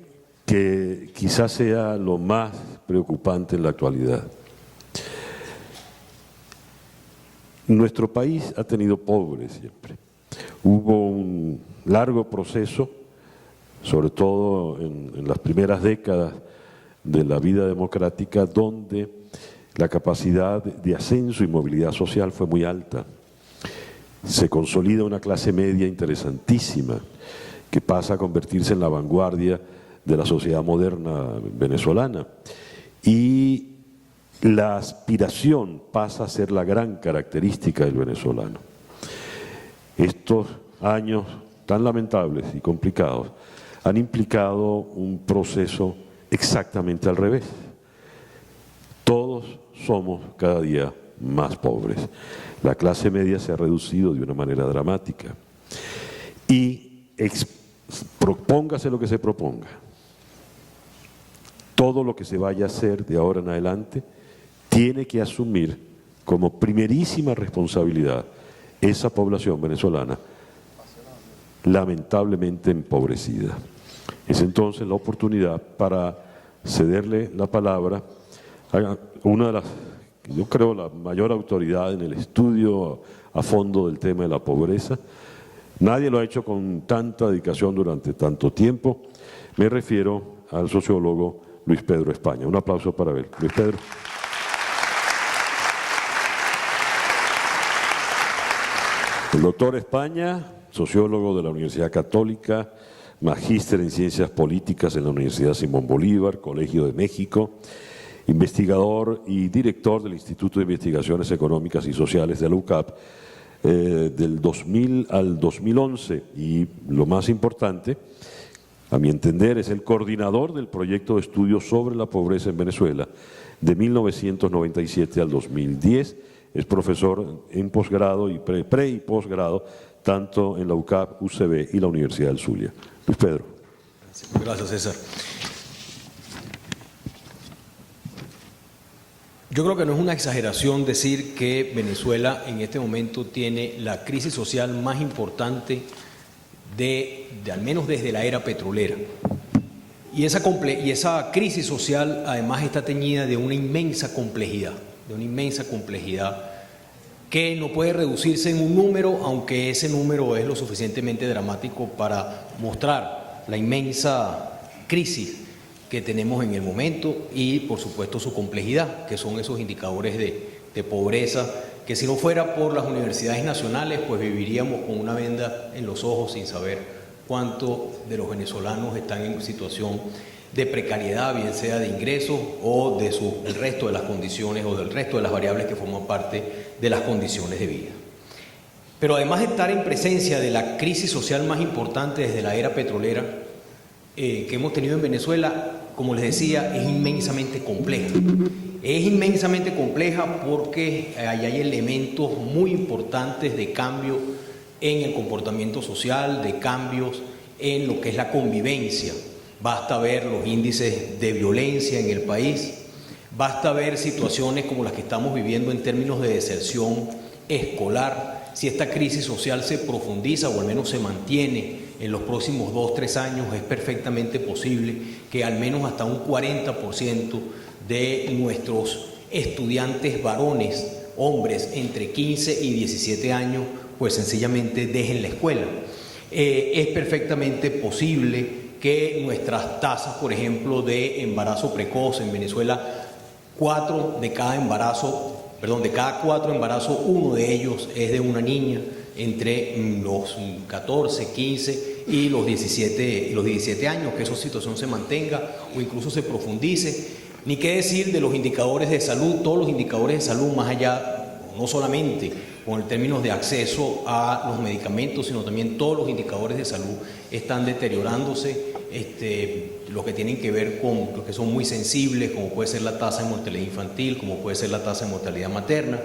que quizás sea lo más preocupante en la actualidad. Nuestro país ha tenido pobres siempre. Hubo un largo proceso, sobre todo en las primeras décadas de la vida democrática, donde la capacidad de ascenso y movilidad social fue muy alta. Se consolida una clase media interesantísima que pasa a convertirse en la vanguardia de la sociedad moderna venezolana. Y la aspiración pasa a ser la gran característica del venezolano. Estos años tan lamentables y complicados han implicado un proceso exactamente al revés. Todos somos cada día más pobres. La clase media se ha reducido de una manera dramática. Y propóngase lo que se proponga, todo lo que se vaya a hacer de ahora en adelante tiene que asumir como primerísima responsabilidad esa población venezolana lamentablemente empobrecida. Es entonces la oportunidad para cederle la palabra a una de las, yo creo, la mayor autoridad en el estudio a fondo del tema de la pobreza. Nadie lo ha hecho con tanta dedicación durante tanto tiempo. Me refiero al sociólogo Luis Pedro España. Un aplauso para él. Luis Pedro. El doctor España, sociólogo de la Universidad Católica, magíster en Ciencias Políticas en la Universidad Simón Bolívar, Colegio de México, investigador y director del Instituto de Investigaciones Económicas y Sociales de la UCAP del 2000 al 2011 y, lo más importante, a mi entender, es el coordinador del proyecto de estudios sobre la pobreza en Venezuela de 1997 al 2010. Es profesor en posgrado y pre y posgrado, tanto en la UCAP, UCB y la Universidad del Zulia. Luis Pedro. Gracias, César. Yo creo que no es una exageración decir que Venezuela en este momento tiene la crisis social más importante de al menos desde la era petrolera. Y esa crisis social además está teñida de una inmensa complejidad, que no puede reducirse en un número, aunque ese número es lo suficientemente dramático para mostrar la inmensa crisis que tenemos en el momento y, por supuesto, su complejidad, que son esos indicadores de pobreza, que si no fuera por las universidades nacionales, pues viviríamos con una venda en los ojos sin saber cuántos de los venezolanos están en situación de precariedad, bien sea de ingresos o del resto de las condiciones o del resto de las variables que forman parte de las condiciones de vida. Pero además de estar en presencia de la crisis social más importante desde la era petrolera que hemos tenido en Venezuela, como les decía, es inmensamente compleja. Es inmensamente compleja porque ahí hay elementos muy importantes de cambio en el comportamiento social, de cambios en lo que es la convivencia. Basta ver los índices de violencia en el país, basta ver situaciones como las que estamos viviendo en términos de deserción escolar. Si esta crisis social se profundiza o al menos se mantiene en los próximos 2-3 años, es perfectamente posible que al menos hasta un 40% de nuestros estudiantes varones hombres entre 15 y 17 años pues sencillamente dejen la escuela. Es perfectamente posible que nuestras tasas, por ejemplo, de embarazo precoz en Venezuela, de cada 4 embarazos, uno de ellos es de una niña entre los 14, 15 y los 17 años, que esa situación se mantenga o incluso se profundice. Ni qué decir de los indicadores de salud, todos los indicadores de salud, más allá, no solamente con el términos de acceso a los medicamentos, sino también todos los indicadores de salud están deteriorándose, los que tienen que ver con los que son muy sensibles, como puede ser la tasa de mortalidad infantil, como puede ser la tasa de mortalidad materna.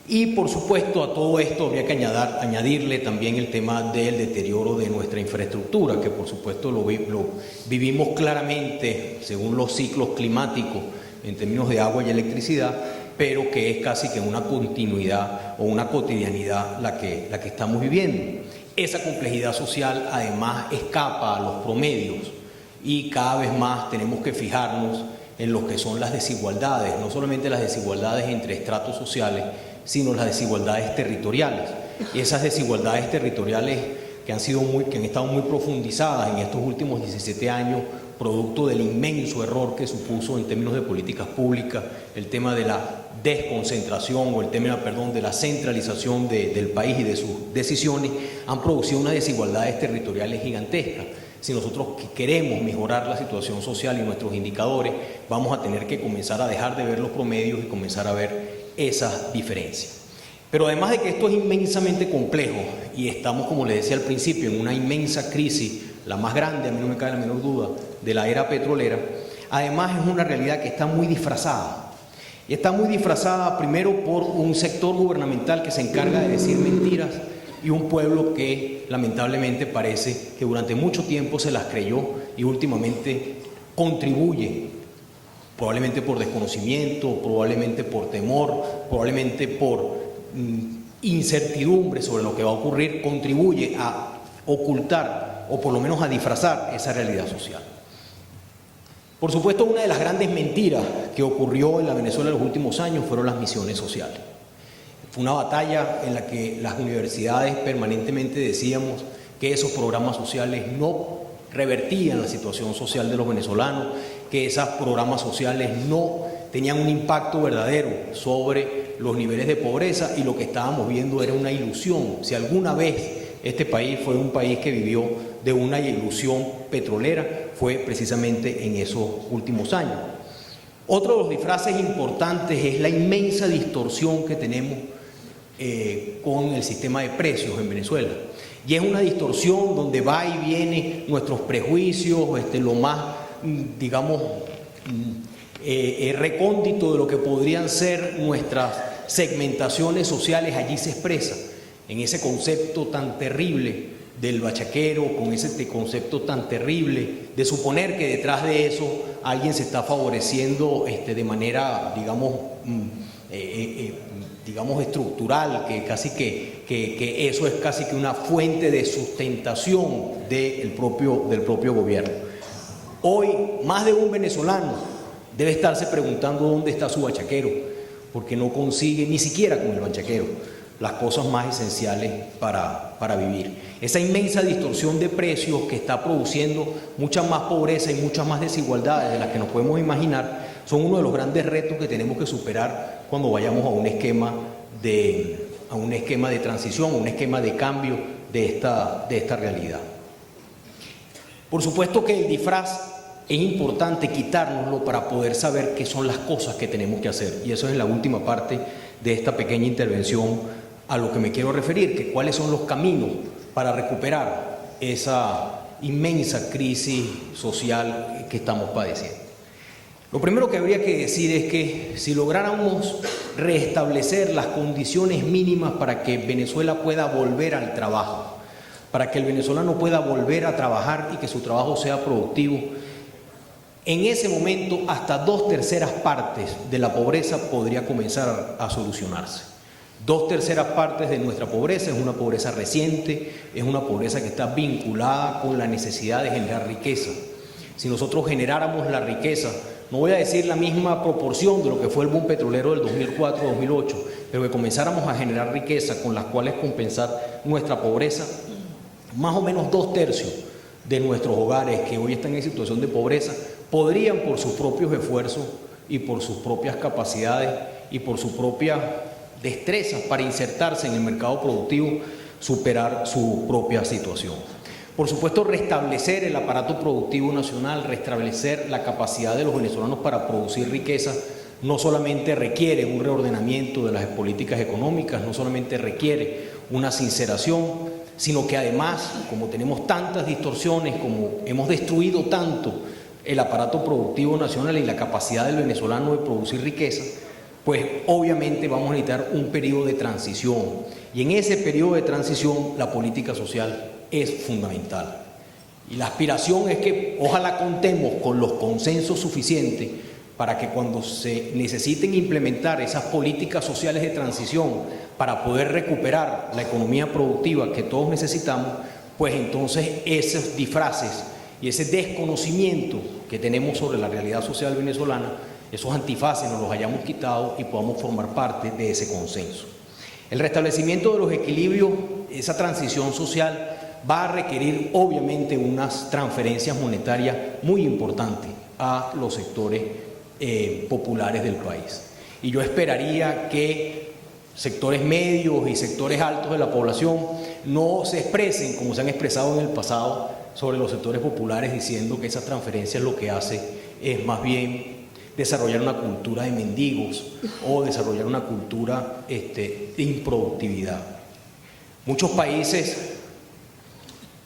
Y por supuesto a todo esto habría que añadirle también el tema del deterioro de nuestra infraestructura, que por supuesto lo vivimos claramente según los ciclos climáticos en términos de agua y electricidad, pero que es casi que una continuidad o una cotidianidad la que estamos viviendo. Esa complejidad social además escapa a los promedios y cada vez más tenemos que fijarnos en lo que son las desigualdades, no solamente las desigualdades entre estratos sociales, sino las desigualdades territoriales. Y esas desigualdades territoriales que han estado muy profundizadas en estos últimos 17 años, producto del inmenso error que supuso en términos de políticas públicas, el tema de la desconcentración o el tema, de la centralización del país y de sus decisiones, han producido unas desigualdades territoriales gigantescas. Si nosotros queremos mejorar la situación social y nuestros indicadores, vamos a tener que comenzar a dejar de ver los promedios y comenzar a ver esas diferencias. Pero además de que esto es inmensamente complejo y estamos, como les decía al principio, en una inmensa crisis, la más grande, a mí no me cabe la menor duda, de la era petrolera, además es una realidad que está muy disfrazada. Y está muy disfrazada primero por un sector gubernamental que se encarga de decir mentiras y un pueblo que lamentablemente parece que durante mucho tiempo se las creyó y últimamente contribuye, probablemente por desconocimiento, probablemente por temor, probablemente por incertidumbre sobre lo que va a ocurrir, contribuye a ocultar o por lo menos a disfrazar esa realidad social. Por supuesto, una de las grandes mentiras que ocurrió en la Venezuela en los últimos años fueron las misiones sociales. Fue una batalla en la que las universidades permanentemente decíamos que esos programas sociales no revertían la situación social de los venezolanos, que esos programas sociales no tenían un impacto verdadero sobre los niveles de pobreza y lo que estábamos viendo era una ilusión. Si alguna vez este país fue un país que vivió de una ilusión petrolera, fue precisamente en esos últimos años. Otro de los disfraces importantes es la inmensa distorsión que tenemos con el sistema de precios en Venezuela. Y es una distorsión donde va y viene nuestros prejuicios, lo más, recóndito de lo que podrían ser nuestras segmentaciones sociales, allí se expresa en ese concepto tan terrible del bachaquero, con ese concepto tan terrible de suponer que detrás de eso alguien se está favoreciendo de manera, estructural, que casi que eso es casi que una fuente de sustentación del propio gobierno. Hoy, más de un venezolano debe estarse preguntando dónde está su bachaquero, porque no consigue ni siquiera con el bachaquero las cosas más esenciales para vivir. Esa inmensa distorsión de precios que está produciendo mucha más pobreza y muchas más desigualdades de las que nos podemos imaginar son uno de los grandes retos que tenemos que superar cuando vayamos a un esquema de transición, a un esquema de cambio de esta realidad. Por supuesto que el disfraz es importante quitárnoslo para poder saber qué son las cosas que tenemos que hacer. Y eso es la última parte de esta pequeña intervención a lo que me quiero referir, que cuáles son los caminos para recuperar esa inmensa crisis social que estamos padeciendo. Lo primero que habría que decir es que si lográramos restablecer las condiciones mínimas para que Venezuela pueda volver al trabajo, para que el venezolano pueda volver a trabajar y que su trabajo sea productivo, en ese momento hasta 2/3 partes de la pobreza podría comenzar a solucionarse. 2/3 partes de nuestra pobreza es una pobreza reciente, es una pobreza que está vinculada con la necesidad de generar riqueza. Si nosotros generáramos la riqueza no voy a decir la misma proporción de lo que fue el boom petrolero del 2004-2008, pero que comenzáramos a generar riqueza con las cuales compensar nuestra pobreza, más o menos 2/3 de nuestros hogares que hoy están en situación de pobreza podrían, por sus propios esfuerzos y por sus propias capacidades y por su propia destreza para insertarse en el mercado productivo, superar su propia situación. Por supuesto, restablecer el aparato productivo nacional, restablecer la capacidad de los venezolanos para producir riqueza, no solamente requiere un reordenamiento de las políticas económicas, no solamente requiere una sinceración, sino que además, como tenemos tantas distorsiones, como hemos destruido tanto el aparato productivo nacional y la capacidad del venezolano de producir riqueza, pues obviamente vamos a necesitar un periodo de transición. Y en ese periodo de transición la política social es fundamental. Y la aspiración es que ojalá contemos con los consensos suficientes para que cuando se necesiten implementar esas políticas sociales de transición para poder recuperar la economía productiva que todos necesitamos, pues entonces esos disfraces y ese desconocimiento que tenemos sobre la realidad social venezolana, esos antifaces nos los hayamos quitado y podamos formar parte de ese consenso. El restablecimiento de los equilibrios, esa transición social, va a requerir obviamente unas transferencias monetarias muy importantes a los sectores populares del país. Y yo esperaría que sectores medios y sectores altos de la población no se expresen como se han expresado en el pasado sobre los sectores populares, diciendo que esas transferencias lo que hace es más bien desarrollar una cultura de mendigos o desarrollar una cultura de improductividad. Muchos países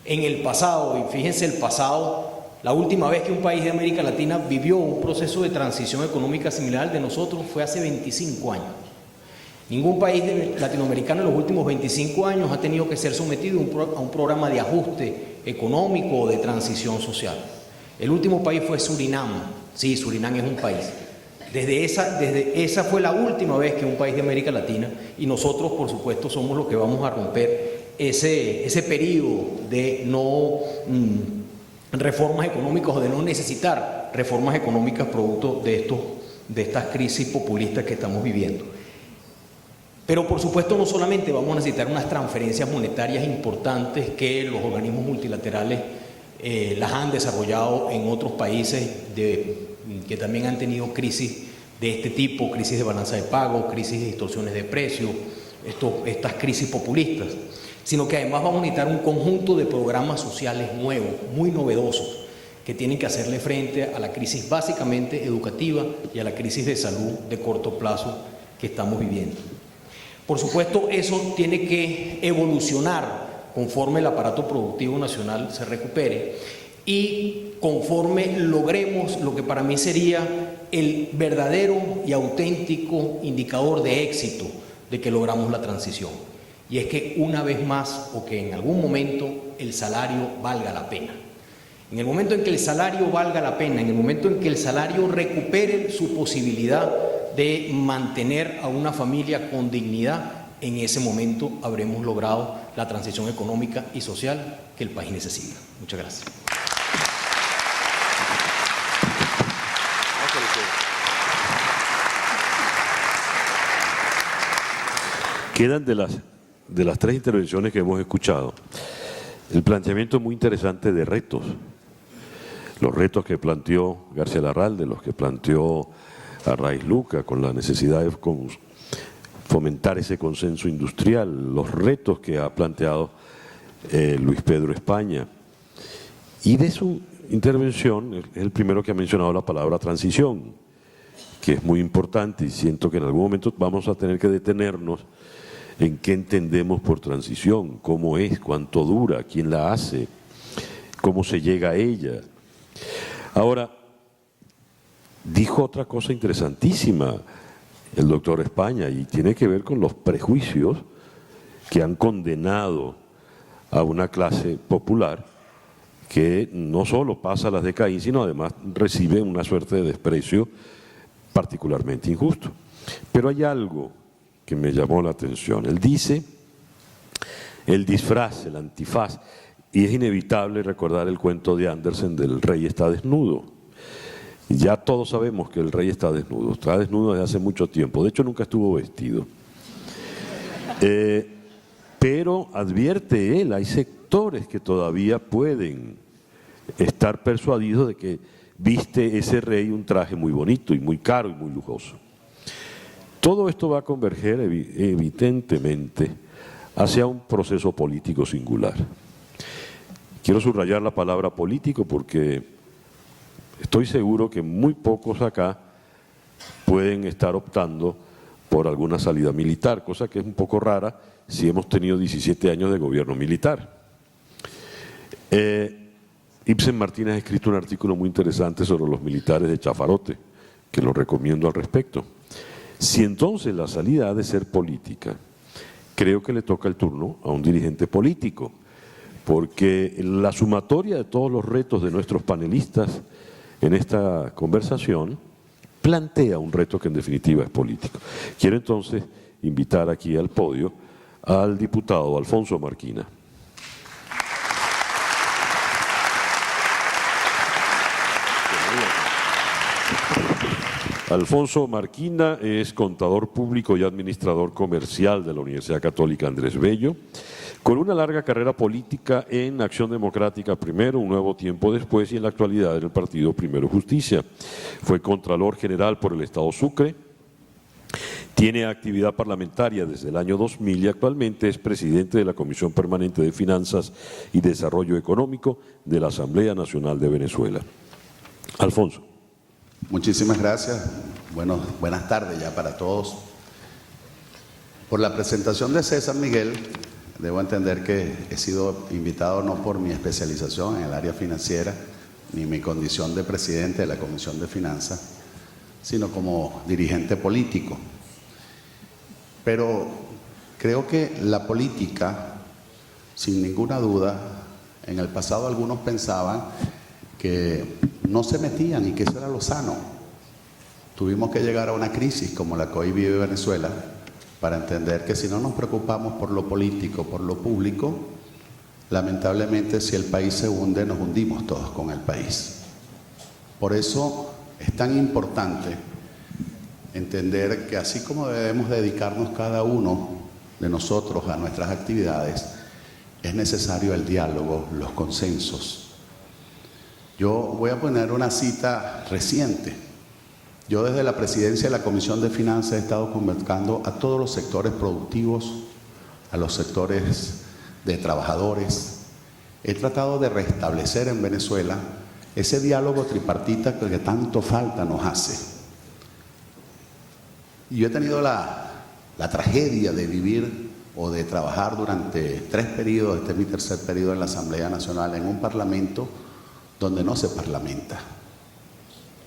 en el pasado, y fíjense el pasado, la última vez que un país de América Latina vivió un proceso de transición económica similar al de nosotros fue hace 25 años. Ningún país latinoamericano en los últimos 25 años ha tenido que ser sometido a un programa de ajuste económico o de transición social. El último país fue Surinam. Sí, Surinam es un país. Desde esa fue la última vez que un país de América Latina, y nosotros, por supuesto, somos los que vamos a romper ese periodo de no reformas económicas o de no necesitar reformas económicas producto de estas crisis populistas que estamos viviendo. Pero por supuesto no solamente vamos a necesitar unas transferencias monetarias importantes que los organismos multilaterales las han desarrollado en otros países que también han tenido crisis de este tipo, crisis de balanza de pago, crisis de distorsiones de precios, estas crisis populistas, sino que además vamos a necesitar un conjunto de programas sociales nuevos, muy novedosos, que tienen que hacerle frente a la crisis básicamente educativa y a la crisis de salud de corto plazo que estamos viviendo. Por supuesto, eso tiene que evolucionar conforme el aparato productivo nacional se recupere y conforme logremos lo que para mí sería el verdadero y auténtico indicador de éxito de que logramos la transición. Y es que una vez más, o que en algún momento, el salario valga la pena. En el momento en que el salario valga la pena, en el momento en que el salario recupere su posibilidad de mantener a una familia con dignidad, en ese momento habremos logrado la transición económica y social que el país necesita. Muchas gracias. Quedan de las tres intervenciones que hemos escuchado el planteamiento muy interesante de retos. Los retos que planteó García Larralde, los que planteó Arraiz Luca, con la necesidad de fomentar ese consenso industrial, los retos que ha planteado Luis Pedro España. Y de su intervención, es el primero que ha mencionado la palabra transición, que es muy importante, y siento que en algún momento vamos a tener que detenernos en qué entendemos por transición, cómo es, cuánto dura, quién la hace, cómo se llega a ella. Ahora, dijo otra cosa interesantísima el doctor España, y tiene que ver con los prejuicios que han condenado a una clase popular que no solo pasa las de Caín, sino además recibe una suerte de desprecio particularmente injusto. Pero hay algo que me llamó la atención. Él dice, el disfraz, el antifaz, y es inevitable recordar el cuento de Andersen del rey está desnudo. Ya todos sabemos que el rey está desnudo desde hace mucho tiempo, de hecho nunca estuvo vestido. Pero advierte él, hay sectores que todavía pueden estar persuadidos de que viste ese rey un traje muy bonito y muy caro y muy lujoso. Todo esto va a converger evidentemente hacia un proceso político singular. Quiero subrayar la palabra político porque estoy seguro que muy pocos acá pueden estar optando por alguna salida militar, cosa que es un poco rara si hemos tenido 17 años de gobierno militar. Ibsen Martínez ha escrito un artículo muy interesante sobre los militares de Chafarote, que lo recomiendo al respecto. Si entonces la salida ha de ser política, creo que le toca el turno a un dirigente político, porque la sumatoria de todos los retos de nuestros panelistas en esta conversación plantea un reto que en definitiva es político. Quiero entonces invitar aquí al podio al diputado Alfonso Marquina. Alfonso Marquina es contador público y administrador comercial de la Universidad Católica Andrés Bello, con una larga carrera política en Acción Democrática primero, Un Nuevo Tiempo después y en la actualidad en el partido Primero Justicia. Fue Contralor General por el Estado Sucre, tiene actividad parlamentaria desde el año 2000 y actualmente es presidente de la Comisión Permanente de Finanzas y Desarrollo Económico de la Asamblea Nacional de Venezuela. Alfonso. Muchísimas gracias. Buenas tardes ya para todos. Por la presentación de César Miguel, debo entender que he sido invitado no por mi especialización en el área financiera, ni mi condición de presidente de la Comisión de Finanzas, sino como dirigente político. Pero creo que la política, sin ninguna duda, en el pasado algunos pensaban que no se metían y que eso era lo sano. Tuvimos que llegar a una crisis como la que hoy vive Venezuela para entender que si no nos preocupamos por lo político, por lo público, lamentablemente si el país se hunde, nos hundimos todos con el país. Por eso es tan importante entender que así como debemos dedicarnos cada uno de nosotros a nuestras actividades, es necesario el diálogo, los consensos. Yo voy a poner una cita reciente. Yo desde la presidencia de la Comisión de Finanzas he estado convocando a todos los sectores productivos, a los sectores de trabajadores. He tratado de restablecer en Venezuela ese diálogo tripartita que tanto falta nos hace. Y yo he tenido la tragedia de vivir o de trabajar durante 3 periodos, este es mi tercer periodo en la Asamblea Nacional, en un parlamento donde no se parlamenta,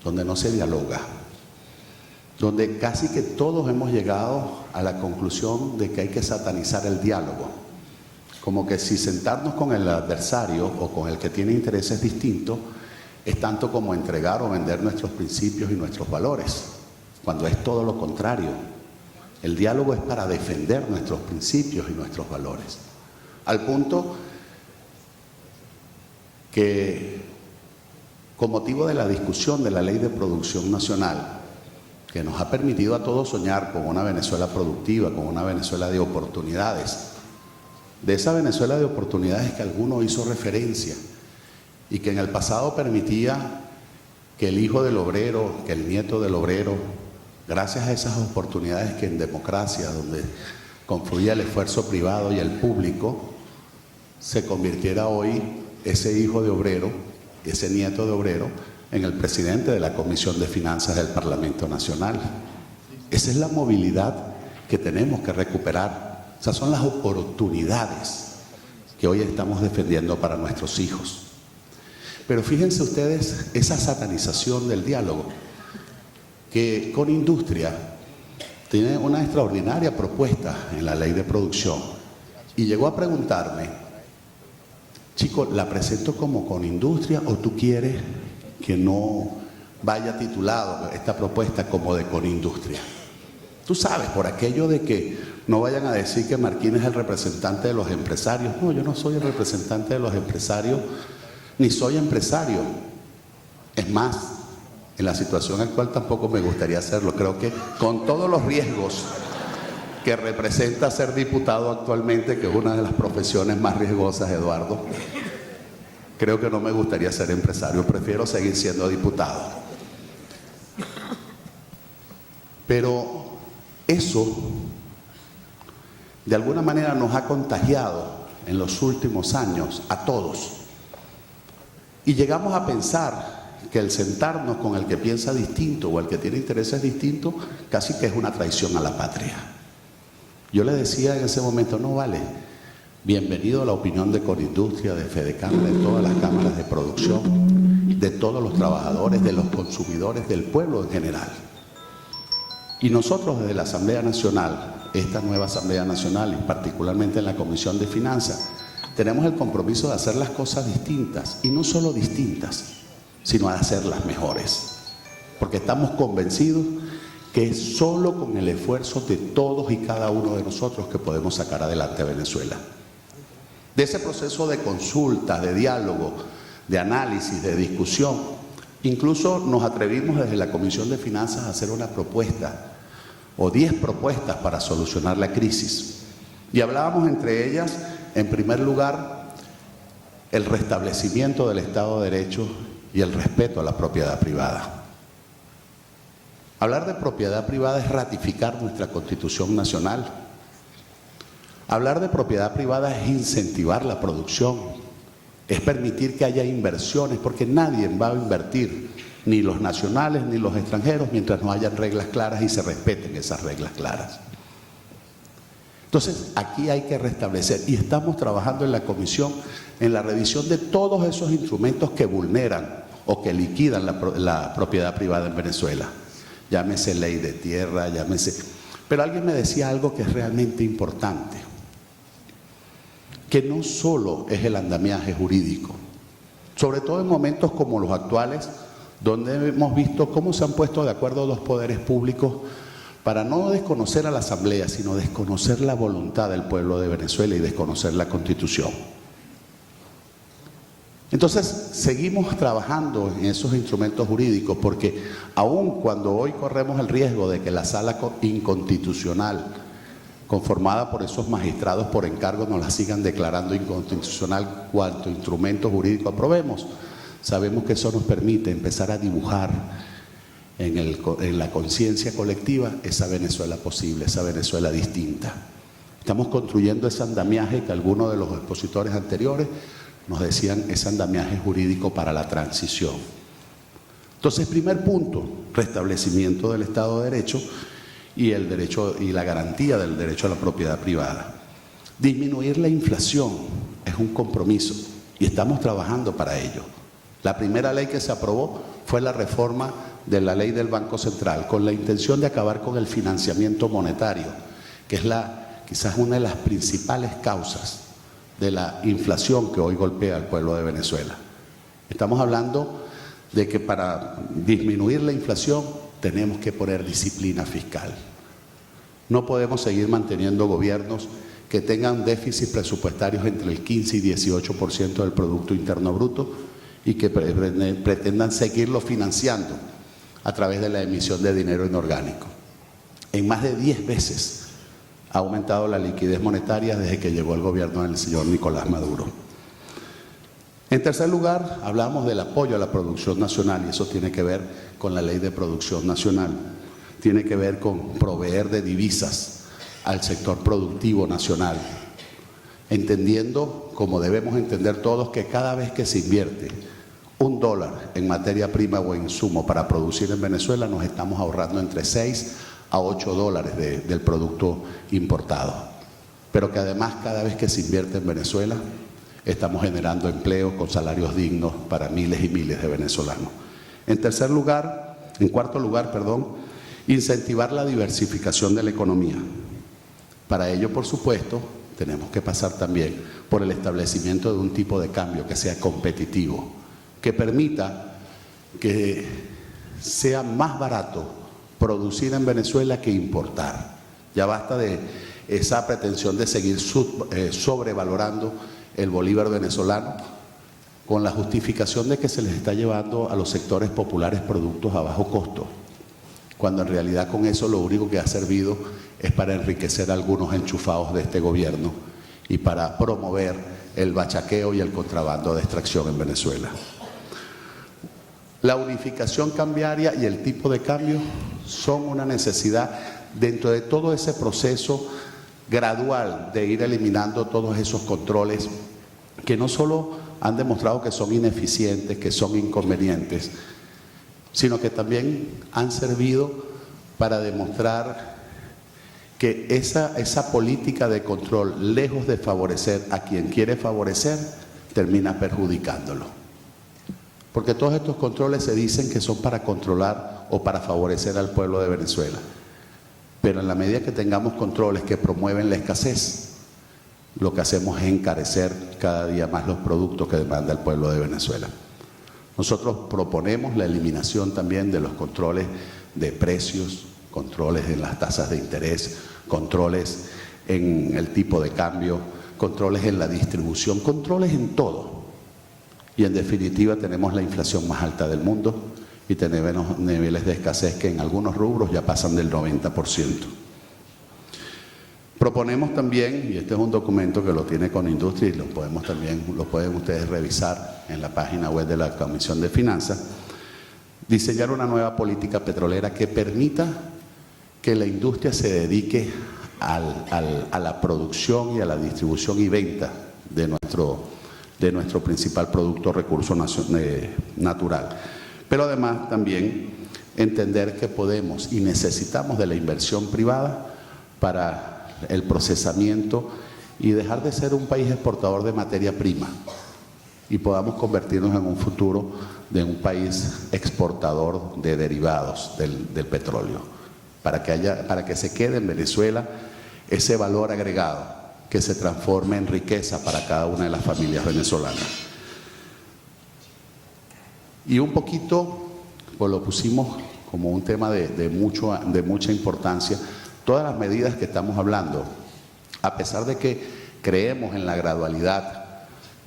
donde no se dialoga, donde casi que todos hemos llegado a la conclusión de que hay que satanizar el diálogo, como que si sentarnos con el adversario o con el que tiene intereses distintos es tanto como entregar o vender nuestros principios y nuestros valores, cuando es todo lo contrario. El diálogo es para defender nuestros principios y nuestros valores, al punto que con motivo de la discusión de la Ley de Producción Nacional, que nos ha permitido a todos soñar con una Venezuela productiva, con una Venezuela de oportunidades, de esa Venezuela de oportunidades que alguno hizo referencia y que en el pasado permitía que el hijo del obrero, que el nieto del obrero, gracias a esas oportunidades que en democracia, donde confluía el esfuerzo privado y el público, se convirtiera hoy ese hijo de obrero, ese nieto de obrero, en el presidente de la Comisión de Finanzas del Parlamento Nacional. Esa es la movilidad que tenemos que recuperar. Esas son las oportunidades que hoy estamos defendiendo para nuestros hijos. Pero fíjense ustedes esa satanización del diálogo, que con industria tiene una extraordinaria propuesta en la Ley de Producción y llegó a preguntarme: chico, ¿la presento como con industria o tú quieres que no vaya titulado esta propuesta como de con industria? Tú sabes, por aquello de que no vayan a decir que Marquina es el representante de los empresarios. No, yo no soy el representante de los empresarios, ni soy empresario. Es más, En la situación actual tampoco me gustaría hacerlo. Creo que con todos los riesgos que representa ser diputado actualmente, que es una de las profesiones más riesgosas, Eduardo, creo que no me gustaría ser empresario. Prefiero seguir siendo diputado. Pero eso, de alguna manera, nos ha contagiado en los últimos años a todos. Y llegamos a pensar que el sentarnos con el que piensa distinto o el que tiene intereses distintos casi que es una traición a la patria. Yo le decía en ese momento, no vale, bienvenido a la opinión de Corindustria, de Fedecámara, de todas las cámaras de producción, de todos los trabajadores, de los consumidores, del pueblo en general. Y nosotros desde la Asamblea Nacional, esta nueva Asamblea Nacional y particularmente en la Comisión de Finanzas, tenemos el compromiso de hacer las cosas distintas, y no solo distintas, sino de hacerlas mejores. Porque estamos convencidos que es solo con el esfuerzo de todos y cada uno de nosotros que podemos sacar adelante a Venezuela. De ese proceso de consulta, de diálogo, de análisis, de discusión, incluso nos atrevimos desde la Comisión de Finanzas a hacer una propuesta o 10 propuestas para solucionar la crisis. Y hablábamos entre ellas, en primer lugar, el restablecimiento del Estado de Derecho y el respeto a la propiedad privada. Hablar de propiedad privada es ratificar nuestra Constitución Nacional. Hablar de propiedad privada es incentivar la producción, es permitir que haya inversiones, porque nadie va a invertir, ni los nacionales ni los extranjeros, mientras no hayan reglas claras y se respeten esas reglas claras. Entonces, aquí hay que restablecer, y estamos trabajando en la comisión en la revisión de todos esos instrumentos que vulneran o que liquidan la propiedad privada en Venezuela. Llámese ley de tierra, llámese... Pero alguien me decía algo que es realmente importante, que no solo es el andamiaje jurídico, sobre todo en momentos como los actuales, donde hemos visto cómo se han puesto de acuerdo dos poderes públicos para no desconocer a la Asamblea, sino desconocer la voluntad del pueblo de Venezuela y desconocer la Constitución. Entonces, seguimos trabajando en esos instrumentos jurídicos, porque aun cuando hoy corremos el riesgo de que la sala inconstitucional, conformada por esos magistrados por encargo, nos la sigan declarando inconstitucional cuanto instrumento jurídico aprobemos, sabemos que eso nos permite empezar a dibujar en la conciencia colectiva esa Venezuela posible, esa Venezuela distinta. Estamos construyendo ese andamiaje que algunos de los expositores anteriores nos decían, ese andamiaje jurídico para la transición. Entonces, primer punto, restablecimiento del Estado de Derecho y el derecho y la garantía del derecho a la propiedad privada. Disminuir la inflación es un compromiso y estamos trabajando para ello. La primera ley que se aprobó fue la reforma de la ley del Banco Central, con la intención de acabar con el financiamiento monetario, que es quizás una de las principales causas de la inflación que hoy golpea al pueblo de Venezuela. Estamos hablando de que para disminuir la inflación tenemos que poner disciplina fiscal. No podemos seguir manteniendo gobiernos que tengan déficits presupuestarios entre el 15 y 18% del Producto Interno Bruto y que pretendan seguirlo financiando a través de la emisión de dinero inorgánico. En más de 10 veces ha aumentado la liquidez monetaria desde que llegó el gobierno del señor Nicolás Maduro. En tercer lugar, hablamos del apoyo a la producción nacional, y eso tiene que ver con la ley de producción nacional. Tiene que ver con proveer de divisas al sector productivo nacional, entendiendo, como debemos entender todos, que cada vez que se invierte $1 en materia prima o insumo para producir en Venezuela, nos estamos ahorrando entre 6 a 8 dólares del producto importado. Pero que además cada vez que se invierte en Venezuela, estamos generando empleo con salarios dignos para miles y miles de venezolanos. En cuarto lugar, incentivar la diversificación de la economía. Para ello, por supuesto, tenemos que pasar también por el establecimiento de un tipo de cambio que sea competitivo, que permita que sea más barato producir en Venezuela que importar. Ya basta de esa pretensión de seguir sobrevalorando el bolívar venezolano, con la justificación de que se les está llevando a los sectores populares productos a bajo costo, cuando en realidad con eso lo único que ha servido es para enriquecer a algunos enchufados de este gobierno y para promover el bachaqueo y el contrabando de extracción en Venezuela. La unificación cambiaria y el tipo de cambio son una necesidad dentro de todo ese proceso gradual de ir eliminando todos esos controles que no solo han demostrado que son ineficientes, que son inconvenientes, sino que también han servido para demostrar que esa política de control, lejos de favorecer a quien quiere favorecer, termina perjudicándolo. Porque todos estos controles se dicen que son para controlar o para favorecer al pueblo de Venezuela. Pero en la medida que tengamos controles que promueven la escasez, lo que hacemos es encarecer cada día más los productos que demanda el pueblo de Venezuela. Nosotros proponemos la eliminación también de los controles de precios, controles en las tasas de interés, controles en el tipo de cambio, controles en la distribución, controles en todo. Y en definitiva tenemos la inflación más alta del mundo y tenemos niveles de escasez que en algunos rubros ya pasan del 90%. Proponemos también, y este es un documento que lo tiene con Industria y lo pueden ustedes revisar en la página web de la Comisión de Finanzas, diseñar una nueva política petrolera que permita que la industria se dedique a la producción y a la distribución y venta de nuestro principal producto, recurso natural. Pero además también entender que podemos y necesitamos de la inversión privada para el procesamiento y dejar de ser un país exportador de materia prima y podamos convertirnos en un futuro de un país exportador de derivados del petróleo, para que se quede en Venezuela ese valor agregado que se transforme en riqueza para cada una de las familias venezolanas. Y un poquito, pues lo pusimos como un tema de mucha importancia, todas las medidas que estamos hablando, a pesar de que creemos en la gradualidad,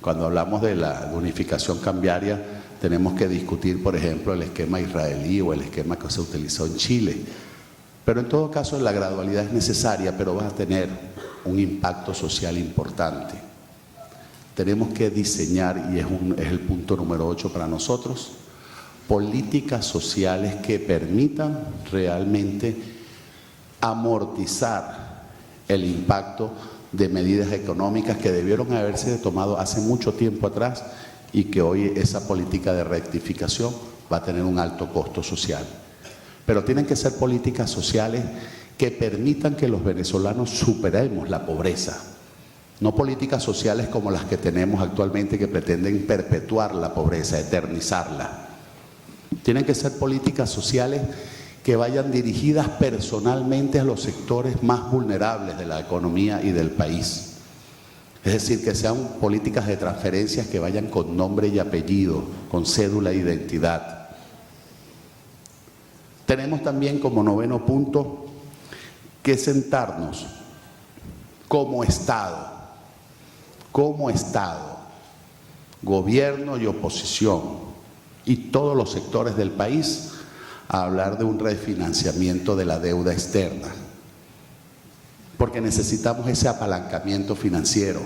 cuando hablamos de la unificación cambiaria, tenemos que discutir, por ejemplo, el esquema israelí o el esquema que se utilizó en Chile. Pero en todo caso, la gradualidad es necesaria, pero va a tener un impacto social importante. Tenemos que diseñar, y es el punto número 8 para nosotros, políticas sociales que permitan realmente amortizar el impacto de medidas económicas que debieron haberse tomado hace mucho tiempo atrás y que hoy esa política de rectificación va a tener un alto costo social. Pero tienen que ser políticas sociales que permitan que los venezolanos superemos la pobreza. No políticas sociales como las que tenemos actualmente que pretenden perpetuar la pobreza, eternizarla. Tienen que ser políticas sociales que vayan dirigidas personalmente a los sectores más vulnerables de la economía y del país. Es decir, que sean políticas de transferencias que vayan con nombre y apellido, con cédula e identidad. Tenemos también como 9º punto que sentarnos como Estado, gobierno y oposición y todos los sectores del país, a hablar de un refinanciamiento de la deuda externa, porque necesitamos ese apalancamiento financiero,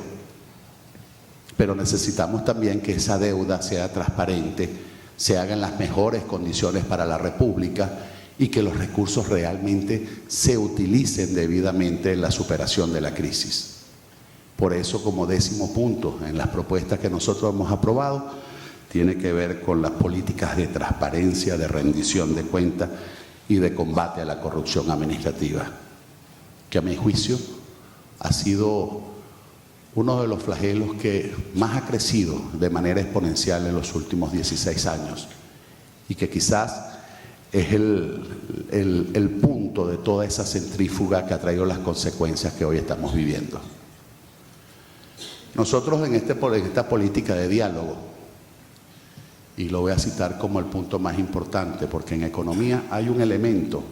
pero necesitamos también que esa deuda sea transparente, se haga en las mejores condiciones para la República y que los recursos realmente se utilicen debidamente en la superación de la crisis. Por eso, como 10º punto en las propuestas que nosotros hemos aprobado, tiene que ver con las políticas de transparencia, de rendición de cuentas y de combate a la corrupción administrativa, que a mi juicio ha sido uno de los flagelos que más ha crecido de manera exponencial en los últimos 16 años y que quizás es el punto de toda esa centrífuga que ha traído las consecuencias que hoy estamos viviendo. Nosotros en esta política de diálogo, y lo voy a citar como el punto más importante, porque en economía hay un elemento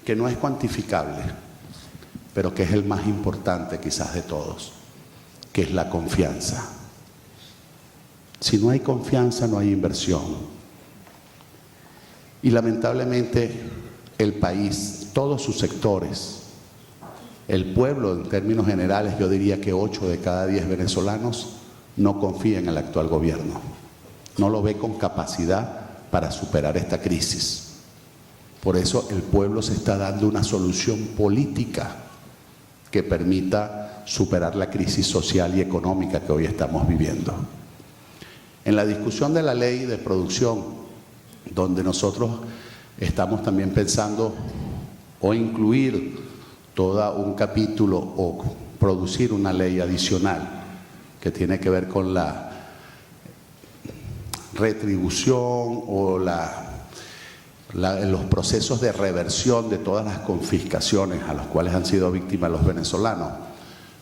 que no es cuantificable, pero que es el más importante quizás de todos, que es la confianza. Si no hay confianza, no hay inversión. Y lamentablemente el país, todos sus sectores, el pueblo en términos generales, yo diría que 8 de cada 10 venezolanos no confían en el actual gobierno. No lo ve con capacidad para superar esta crisis. Por eso el pueblo se está dando una solución política que permita superar la crisis social y económica que hoy estamos viviendo. En la discusión de la ley de producción, donde nosotros estamos también pensando o incluir todo un capítulo o producir una ley adicional que tiene que ver con la retribución o los procesos de reversión de todas las confiscaciones a los cuales han sido víctimas los venezolanos.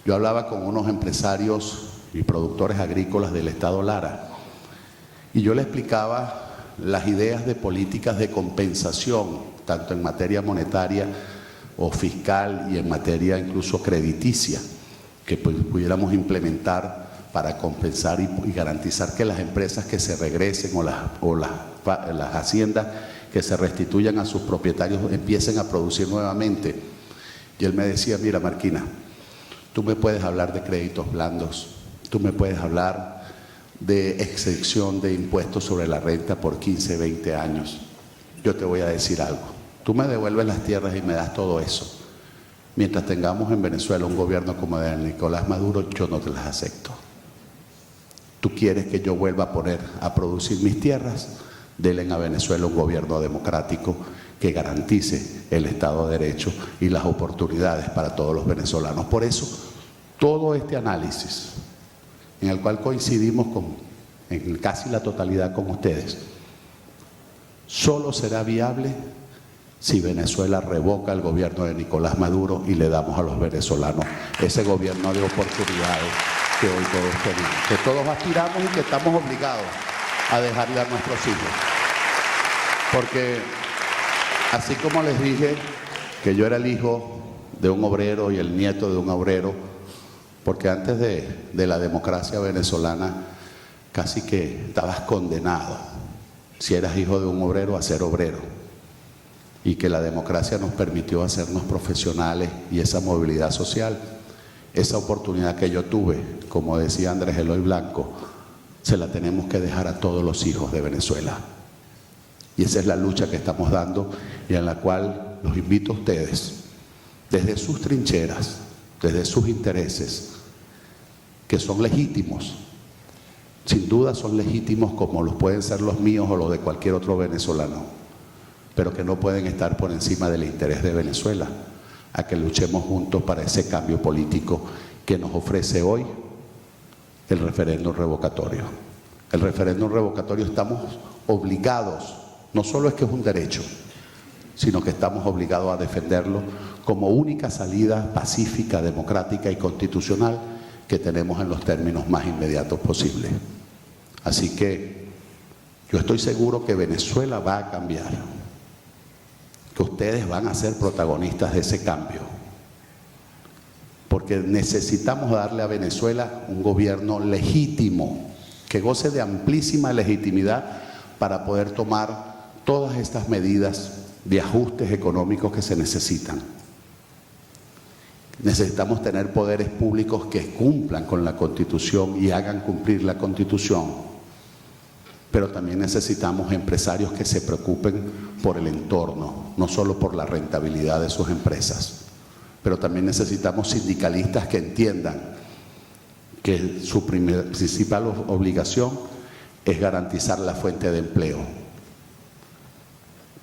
Yo hablaba con unos empresarios y productores agrícolas del estado Lara y yo les explicaba las ideas de políticas de compensación, tanto en materia monetaria o fiscal y en materia incluso crediticia, que pudiéramos implementar para compensar y garantizar que las empresas que se regresen o las haciendas que se restituyan a sus propietarios empiecen a producir nuevamente. Y él me decía, mira Marquina, tú me puedes hablar de créditos blandos, tú me puedes hablar de exención de impuestos sobre la renta por 15, 20 años. Yo te voy a decir algo, tú me devuelves las tierras y me das todo eso. Mientras tengamos en Venezuela un gobierno como el de Nicolás Maduro, yo no te las acepto. Tú quieres que yo vuelva a producir mis tierras, denle a Venezuela un gobierno democrático que garantice el Estado de Derecho y las oportunidades para todos los venezolanos. Por eso, todo este análisis, en el cual coincidimos en casi la totalidad con ustedes, solo será viable si Venezuela revoca el gobierno de Nicolás Maduro y le damos a los venezolanos ese gobierno de oportunidades que hoy todos tenemos, que todos aspiramos y que estamos obligados a dejarle a nuestros hijos. Porque así como les dije que yo era el hijo de un obrero y el nieto de un obrero, porque antes de la democracia venezolana casi que estabas condenado, si eras hijo de un obrero, a ser obrero, y que la democracia nos permitió hacernos profesionales y esa movilidad social, esa oportunidad que yo tuve, como decía Andrés Eloy Blanco, se la tenemos que dejar a todos los hijos de Venezuela. Y esa es la lucha que estamos dando y en la cual los invito a ustedes, desde sus trincheras, desde sus intereses, que son legítimos, sin duda son legítimos como los pueden ser los míos o los de cualquier otro venezolano, pero que no pueden estar por encima del interés de Venezuela, a que luchemos juntos para ese cambio político que nos ofrece hoy el referéndum revocatorio. El referéndum revocatorio estamos obligados, no solo es que es un derecho, sino que estamos obligados a defenderlo como única salida pacífica, democrática y constitucional que tenemos en los términos más inmediatos posibles. Así que yo estoy seguro que Venezuela va a cambiar, que ustedes van a ser protagonistas de ese cambio, porque necesitamos darle a Venezuela un gobierno legítimo, que goce de amplísima legitimidad para poder tomar todas estas medidas de ajustes económicos que se necesitan. Necesitamos tener poderes públicos que cumplan con la Constitución y hagan cumplir la Constitución, pero también necesitamos empresarios que se preocupen por el entorno, no solo por la rentabilidad de sus empresas, pero también necesitamos sindicalistas que entiendan que su principal obligación es garantizar la fuente de empleo.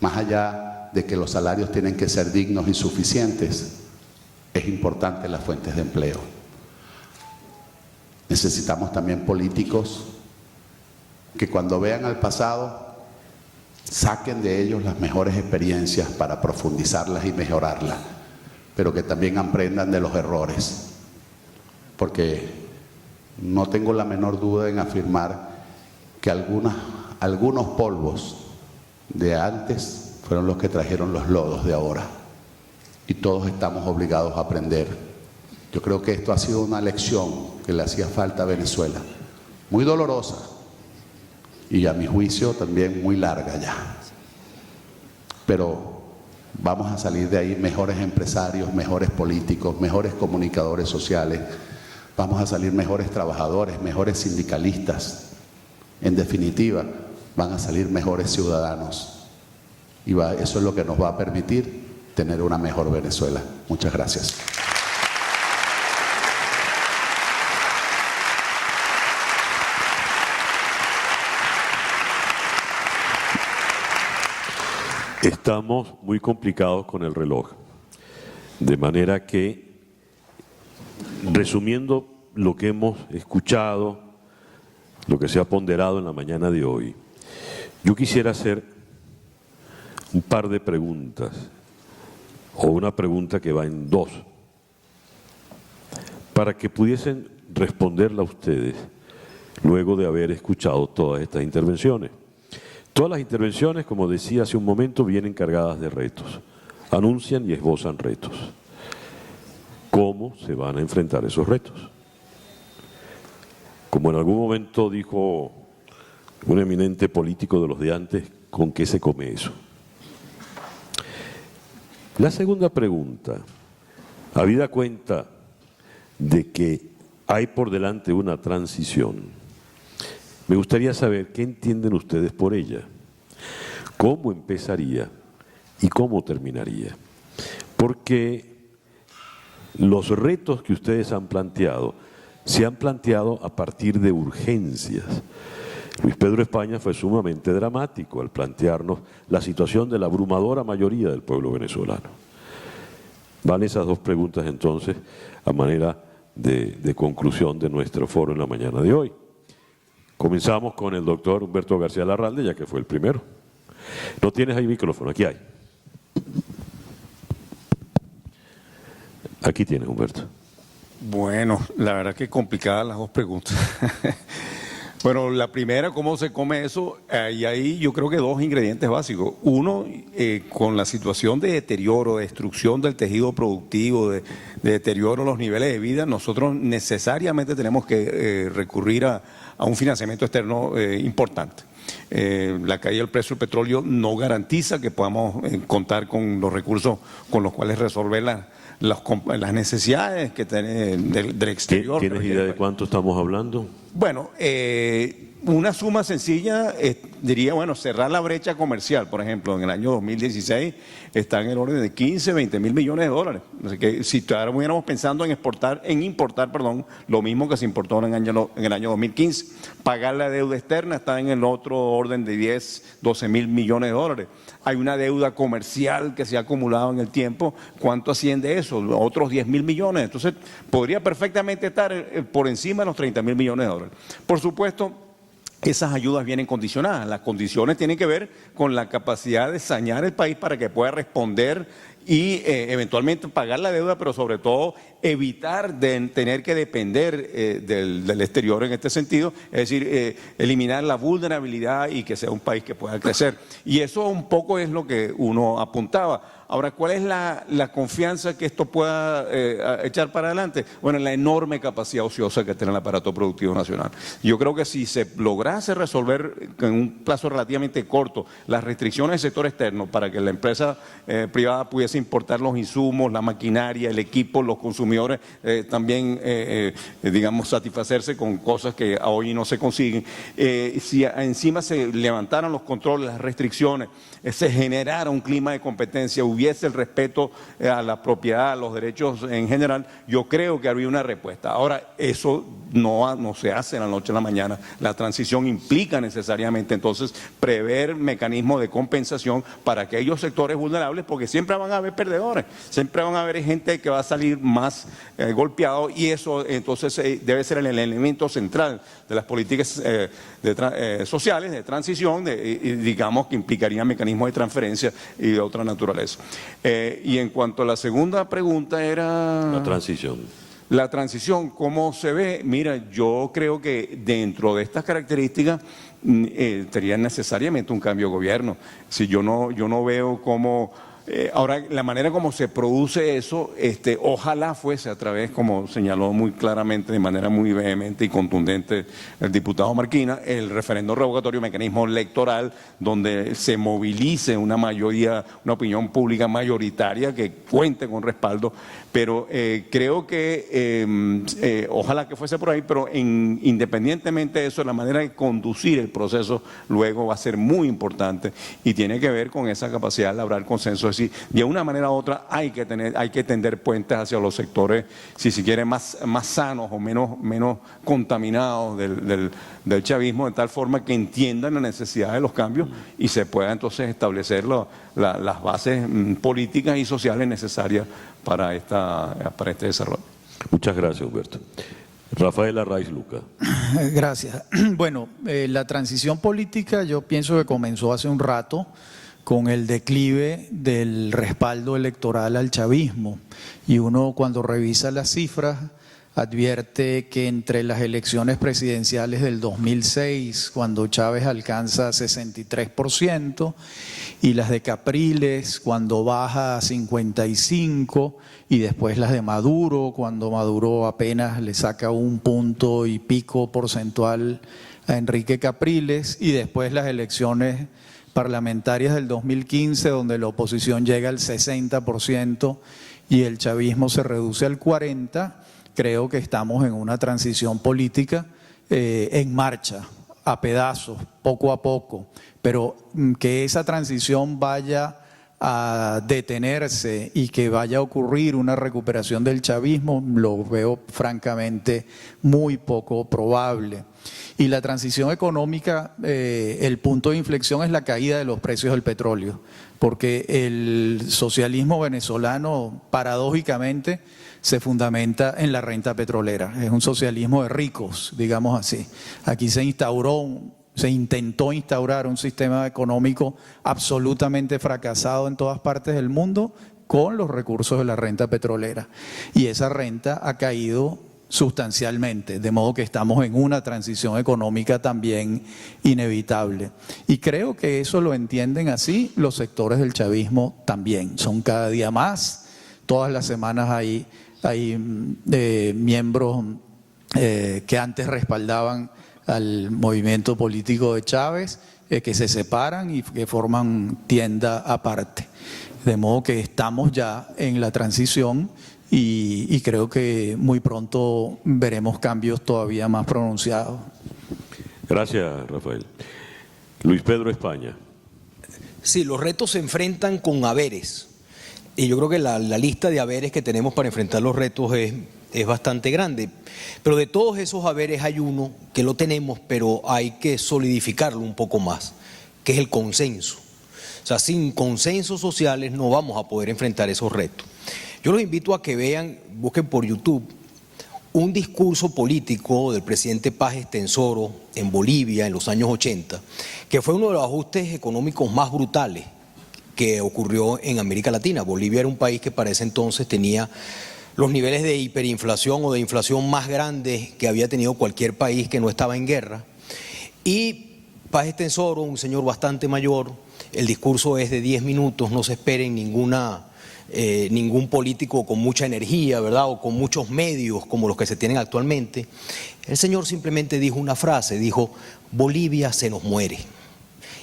Más allá de que los salarios tienen que ser dignos y suficientes, es importante las fuentes de empleo. Necesitamos también políticos que cuando vean al pasado saquen de ellos las mejores experiencias para profundizarlas y mejorarlas, pero que también aprendan de los errores, porque no tengo la menor duda en afirmar que algunos polvos de antes fueron los que trajeron los lodos de ahora, y todos estamos obligados a aprender. Yo creo que esto ha sido una lección que le hacía falta a Venezuela, muy dolorosa, y a mi juicio también muy larga ya. Pero vamos a salir de ahí mejores empresarios, mejores políticos, mejores comunicadores sociales, vamos a salir mejores trabajadores, mejores sindicalistas. En definitiva, van a salir mejores ciudadanos y eso es lo que nos va a permitir tener una mejor Venezuela. Muchas gracias. Estamos muy complicados con el reloj, de manera que, resumiendo lo que hemos escuchado, lo que se ha ponderado en la mañana de hoy, yo quisiera hacer un par de preguntas, o una pregunta que va en dos, para que pudiesen responderla ustedes luego de haber escuchado todas estas intervenciones. Todas las intervenciones, como decía hace un momento, vienen cargadas de retos, anuncian y esbozan retos. ¿Cómo se van a enfrentar esos retos? Como en algún momento dijo un eminente político de los de antes, ¿con qué se come eso? La segunda pregunta, habida cuenta de que hay por delante una transición, me gustaría saber qué entienden ustedes por ella, cómo empezaría y cómo terminaría. Porque los retos que ustedes han planteado se han planteado a partir de urgencias. Luis Pedro España fue sumamente dramático al plantearnos la situación de la abrumadora mayoría del pueblo venezolano. Van esas dos preguntas entonces a manera de conclusión de nuestro foro en la mañana de hoy. Comenzamos con el doctor Humberto García Larralde, ya que fue el primero. No tienes ahí micrófono, aquí hay. Aquí tienes, Humberto. Bueno, la verdad que complicadas las dos preguntas. Bueno, la primera, ¿cómo se come eso? Y ahí yo creo que dos ingredientes básicos. Uno, con la situación de deterioro, de destrucción del tejido productivo, de deterioro de los niveles de vida, nosotros necesariamente tenemos que recurrir a un financiamiento externo importante. La caída del precio del petróleo no garantiza que podamos contar con los recursos con los cuales resolver las necesidades que del exterior. ¿Tienes idea de cuánto estamos hablando? Bueno, una suma sencilla, diría, bueno, cerrar la brecha comercial, por ejemplo, en el año 2016 está en el orden de 15, 20 mil millones de dólares. Así que si ahora estuviéramos pensando en importar, lo mismo que se importó en el año 2015. Pagar la deuda externa está en el otro orden de 10, 12 mil millones de dólares. Hay una deuda comercial que se ha acumulado en el tiempo. ¿Cuánto asciende eso? Otros 10 mil millones. Entonces, podría perfectamente estar por encima de los 30 mil millones de dólares. Por supuesto, esas ayudas vienen condicionadas. Las condiciones tienen que ver con la capacidad de sanear el país para que pueda responder y eventualmente pagar la deuda, pero sobre todo evitar tener que depender del exterior en este sentido, es decir, eliminar la vulnerabilidad y que sea un país que pueda crecer. Y eso un poco es lo que uno apuntaba. Ahora, ¿cuál es la confianza que esto pueda echar para adelante? Bueno, la enorme capacidad ociosa que tiene el aparato productivo nacional. Yo creo que si se lograse resolver en un plazo relativamente corto las restricciones del sector externo para que la empresa privada pudiese importar los insumos, la maquinaria, el equipo, los consumidores, también, digamos, satisfacerse con cosas que hoy no se consiguen, si encima se levantaran los controles, las restricciones, se generara un clima de competencia, hubiese el respeto a la propiedad, a los derechos en general, yo creo que habría una respuesta. Ahora, eso no se hace de la noche a la mañana. La transición implica necesariamente entonces prever mecanismos de compensación para aquellos sectores vulnerables, porque siempre van a haber perdedores, siempre van a haber gente que va a salir más golpeado, y eso entonces debe ser el elemento central de las políticas sociales de transición, digamos, que implicaría mecanismos de transferencia y de otra naturaleza. Y en cuanto a la segunda pregunta era... La transición. La transición, ¿cómo se ve? Mira, yo creo que dentro de estas características sería necesariamente un cambio de gobierno. Si yo no veo cómo ahora, la manera como se produce eso, ojalá fuese a través, como señaló muy claramente, de manera muy vehemente y contundente el diputado Marquina, el referendo revocatorio, mecanismo electoral, donde se movilice una mayoría, una opinión pública mayoritaria que cuente con respaldo, pero creo que ojalá que fuese por ahí, pero independientemente de eso, la manera de conducir el proceso luego va a ser muy importante y tiene que ver con esa capacidad de labrar consenso. Es decir, de una manera u otra hay que tender puentes hacia los sectores, si se quiere, más sanos o menos contaminados del chavismo, de tal forma que entiendan la necesidad de los cambios y se pueda entonces establecer las bases políticas y sociales necesarias para este desarrollo. Muchas gracias, Humberto. Rafael Arraiz Luca. Gracias. Bueno, la transición política yo pienso que comenzó hace un rato con el declive del respaldo electoral al chavismo. Y uno cuando revisa las cifras advierte que entre las elecciones presidenciales del 2006, cuando Chávez alcanza 63%, y las de Capriles, cuando baja a 55%, y después las de Maduro, cuando Maduro apenas le saca 1 punto y pico porcentual a Enrique Capriles, y después las elecciones parlamentarias del 2015, donde la oposición llega al 60% y el chavismo se reduce al 40%, creo que estamos en una transición política en marcha, a pedazos, poco a poco, pero que esa transición vaya a detenerse y que vaya a ocurrir una recuperación del chavismo, lo veo francamente muy poco probable. Y la transición económica, el punto de inflexión es la caída de los precios del petróleo, porque el socialismo venezolano, paradójicamente, se fundamenta en la renta petrolera. Es un socialismo de ricos, digamos así. Aquí se intentó instaurar un sistema económico absolutamente fracasado en todas partes del mundo con los recursos de la renta petrolera. Y esa renta ha caído sustancialmente, de modo que estamos en una transición económica también inevitable. Y creo que eso lo entienden así los sectores del chavismo también. Son cada día más, todas las semanas hay miembros que antes respaldaban al movimiento político de Chávez, que se separan y que forman tienda aparte. De modo que estamos ya en la transición y creo que muy pronto veremos cambios todavía más pronunciados. Gracias, Rafael. Luis Pedro España. Sí, los retos se enfrentan con haberes. Y yo creo que la lista de haberes que tenemos para enfrentar los retos es bastante grande. Pero de todos esos haberes hay uno que lo tenemos, pero hay que solidificarlo un poco más, que es el consenso. O sea, sin consensos sociales no vamos a poder enfrentar esos retos. Yo los invito a que vean, busquen por YouTube, un discurso político del presidente Paz Estenssoro en Bolivia en los años 80, que fue uno de los ajustes económicos más brutales que ocurrió en América Latina. Bolivia era un país que para ese entonces tenía los niveles de hiperinflación o de inflación más grandes que había tenido cualquier país que no estaba en guerra. Y Paz Estenssoro, un señor bastante mayor, el discurso es de 10 minutos, no se esperen ningún político con mucha energía, ¿verdad? O con muchos medios como los que se tienen actualmente. El señor simplemente dijo una frase, dijo: Bolivia se nos muere.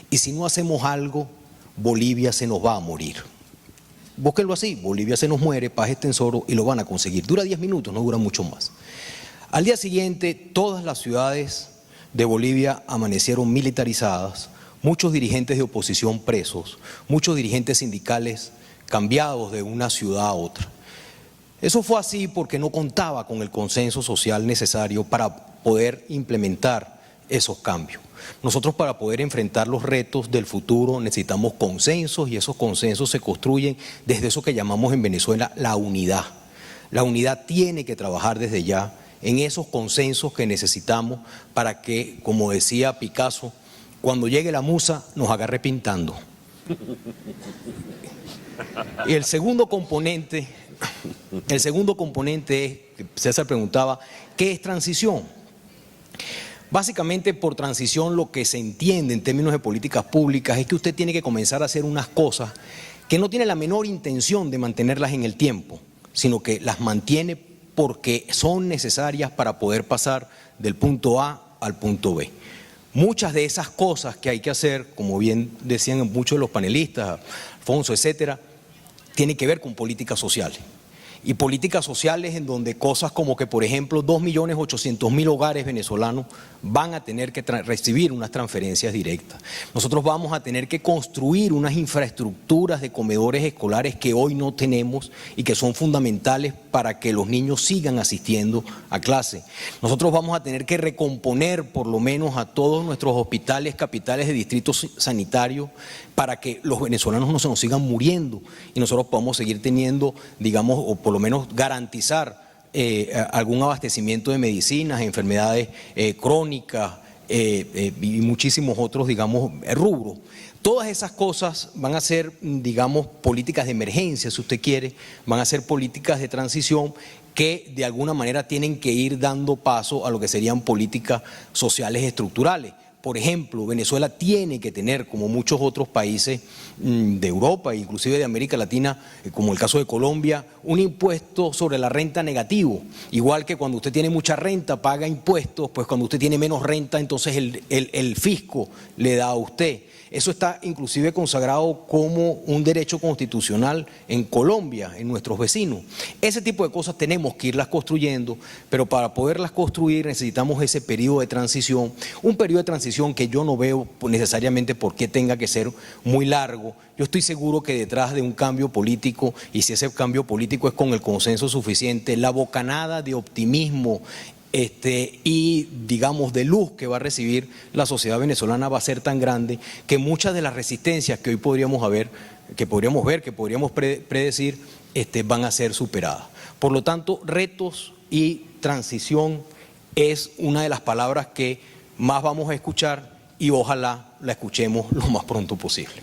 Y si no hacemos algo, Bolivia se nos va a morir. Búsquenlo así, Bolivia se nos muere, Paz Estenssoro, y lo van a conseguir. Dura 10 minutos, no dura mucho más. Al día siguiente, todas las ciudades de Bolivia amanecieron militarizadas, muchos dirigentes de oposición presos, muchos dirigentes sindicales cambiados de una ciudad a otra. Eso fue así porque no contaba con el consenso social necesario para poder implementar esos cambios. Nosotros, para poder enfrentar los retos del futuro, necesitamos consensos, y esos consensos se construyen desde eso que llamamos en Venezuela la unidad. La unidad tiene que trabajar desde ya en esos consensos que necesitamos para que, como decía Picasso, cuando llegue la musa nos agarre pintando. Y el segundo componente es, César preguntaba, ¿qué es transición? Básicamente, por transición lo que se entiende en términos de políticas públicas es que usted tiene que comenzar a hacer unas cosas que no tiene la menor intención de mantenerlas en el tiempo, sino que las mantiene porque son necesarias para poder pasar del punto A al punto B. Muchas de esas cosas que hay que hacer, como bien decían muchos de los panelistas, Alfonso, etcétera, tienen que ver con políticas sociales. Y políticas sociales en donde cosas como que, por ejemplo, 2.800.000 hogares venezolanos van a tener que recibir unas transferencias directas. Nosotros vamos a tener que construir unas infraestructuras de comedores escolares que hoy no tenemos y que son fundamentales para que los niños sigan asistiendo a clase. Nosotros vamos a tener que recomponer por lo menos a todos nuestros hospitales capitales de distritos sanitarios para que los venezolanos no se nos sigan muriendo y nosotros podamos seguir teniendo, digamos, o por lo menos garantizar algún abastecimiento de medicinas, enfermedades crónicas y muchísimos otros, digamos, rubros. Todas esas cosas van a ser, digamos, políticas de emergencia, si usted quiere, van a ser políticas de transición que de alguna manera tienen que ir dando paso a lo que serían políticas sociales estructurales. Por ejemplo, Venezuela tiene que tener, como muchos otros países de Europa e inclusive de América Latina, como el caso de Colombia, un impuesto sobre la renta negativo. Igual que cuando usted tiene mucha renta, paga impuestos, pues cuando usted tiene menos renta, entonces el fisco le da a usted. Eso está inclusive consagrado como un derecho constitucional en Colombia, en nuestros vecinos. Ese tipo de cosas tenemos que irlas construyendo, pero para poderlas construir necesitamos ese periodo de transición, un periodo de transición que yo no veo necesariamente por qué tenga que ser muy largo. Yo estoy seguro que detrás de un cambio político, y si ese cambio político es con el consenso suficiente, la bocanada de optimismo y digamos de luz que va a recibir la sociedad venezolana va a ser tan grande que muchas de las resistencias que hoy podríamos ver, que podríamos predecir, van a ser superadas. Por lo tanto, retos y transición es una de las palabras que más vamos a escuchar y ojalá la escuchemos lo más pronto posible.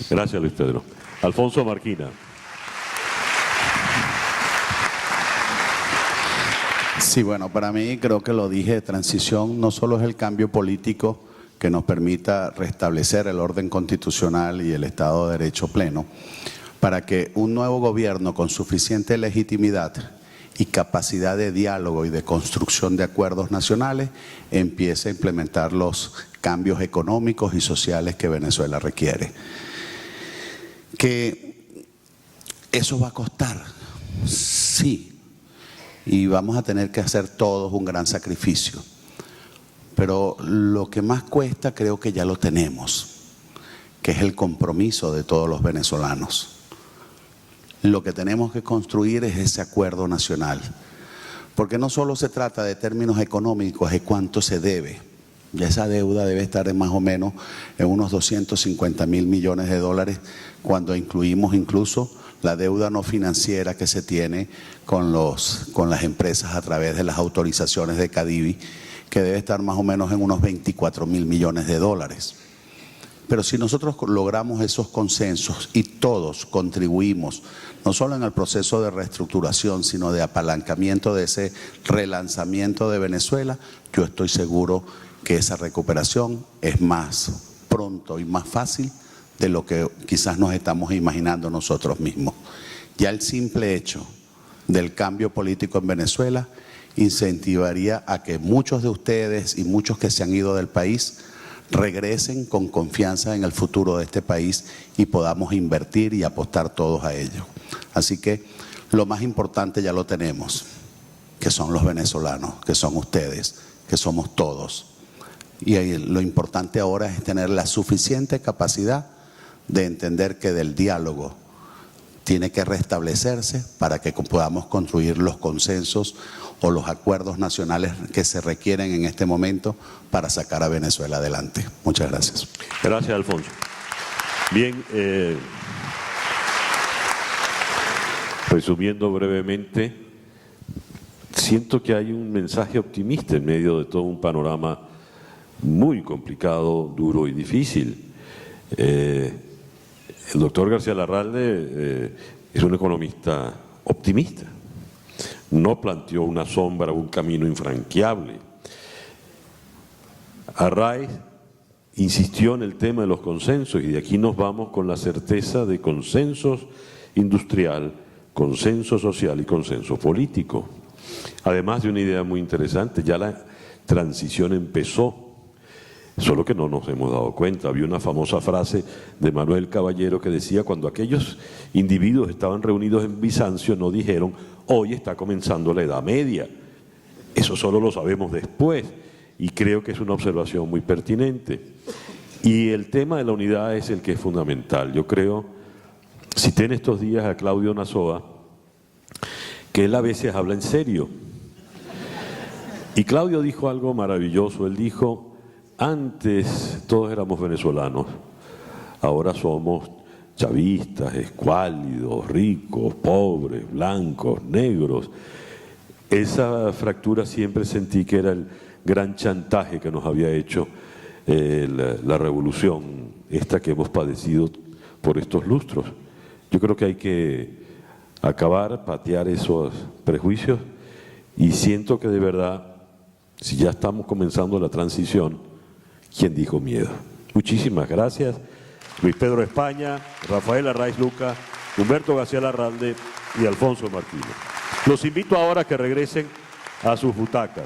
Gracias, Luis Pedro. Alfonso Marquina. Sí, bueno, para mí creo que lo dije, transición no solo es el cambio político que nos permita restablecer el orden constitucional y el Estado de Derecho pleno, para que un nuevo gobierno con suficiente legitimidad y capacidad de diálogo y de construcción de acuerdos nacionales empiece a implementar los cambios económicos y sociales que Venezuela requiere. Que eso va a costar, sí. Y vamos a tener que hacer todos un gran sacrificio. Pero lo que más cuesta creo que ya lo tenemos, que es el compromiso de todos los venezolanos. Lo que tenemos que construir es ese acuerdo nacional. Porque no solo se trata de términos económicos, es cuánto se debe. Ya esa deuda debe estar más o menos en unos 250.000 millones de dólares cuando incluimos incluso la deuda no financiera que se tiene con las empresas a través de las autorizaciones de Cadivi, que debe estar más o menos en unos 24.000 millones de dólares. Pero si nosotros logramos esos consensos y todos contribuimos, no solo en el proceso de reestructuración, sino de apalancamiento de ese relanzamiento de Venezuela, yo estoy seguro que esa recuperación es más pronto y más fácil de lo que quizás nos estamos imaginando nosotros mismos. Ya el simple hecho del cambio político en Venezuela incentivaría a que muchos de ustedes y muchos que se han ido del país regresen con confianza en el futuro de este país y podamos invertir y apostar todos a ello. Así que lo más importante ya lo tenemos, que son los venezolanos, que son ustedes, que somos todos. Y lo importante ahora es tener la suficiente capacidad de entender que del diálogo tiene que restablecerse para que podamos construir los consensos o los acuerdos nacionales que se requieren en este momento para sacar a Venezuela adelante. Muchas gracias. Gracias, Alfonso. Bien, resumiendo brevemente, siento que hay un mensaje optimista en medio de todo un panorama muy complicado, duro y difícil. El doctor García Larralde es un economista optimista. No planteó una sombra, un camino infranqueable. Arraiz insistió en el tema de los consensos y de aquí nos vamos con la certeza de consensos industrial, consenso social y consenso político. Además de una idea muy interesante, ya la transición empezó, solo que no nos hemos dado cuenta. Había una famosa frase de Manuel Caballero que decía: cuando aquellos individuos estaban reunidos en Bizancio no dijeron hoy está comenzando la Edad Media. Eso solo lo sabemos después y creo que es una observación muy pertinente. Y el tema de la unidad es el que es fundamental. Yo creo, cité en estos días a Claudio Nazoa, que él a veces habla en serio. Y Claudio dijo algo maravilloso. Él dijo: antes todos éramos venezolanos, ahora somos chavistas, escuálidos, ricos, pobres, blancos, negros. Esa fractura siempre sentí que era el gran chantaje que nos había hecho la revolución, esta que hemos padecido por estos lustros. Yo creo que hay que acabar, patear esos prejuicios y siento que de verdad, si ya estamos comenzando la transición, ¿quién dijo miedo? Muchísimas gracias. Luis Pedro España, Rafael Arraiz Luca, Humberto García Larralde y Alfonso Martínez. Los invito ahora a que regresen a sus butacas.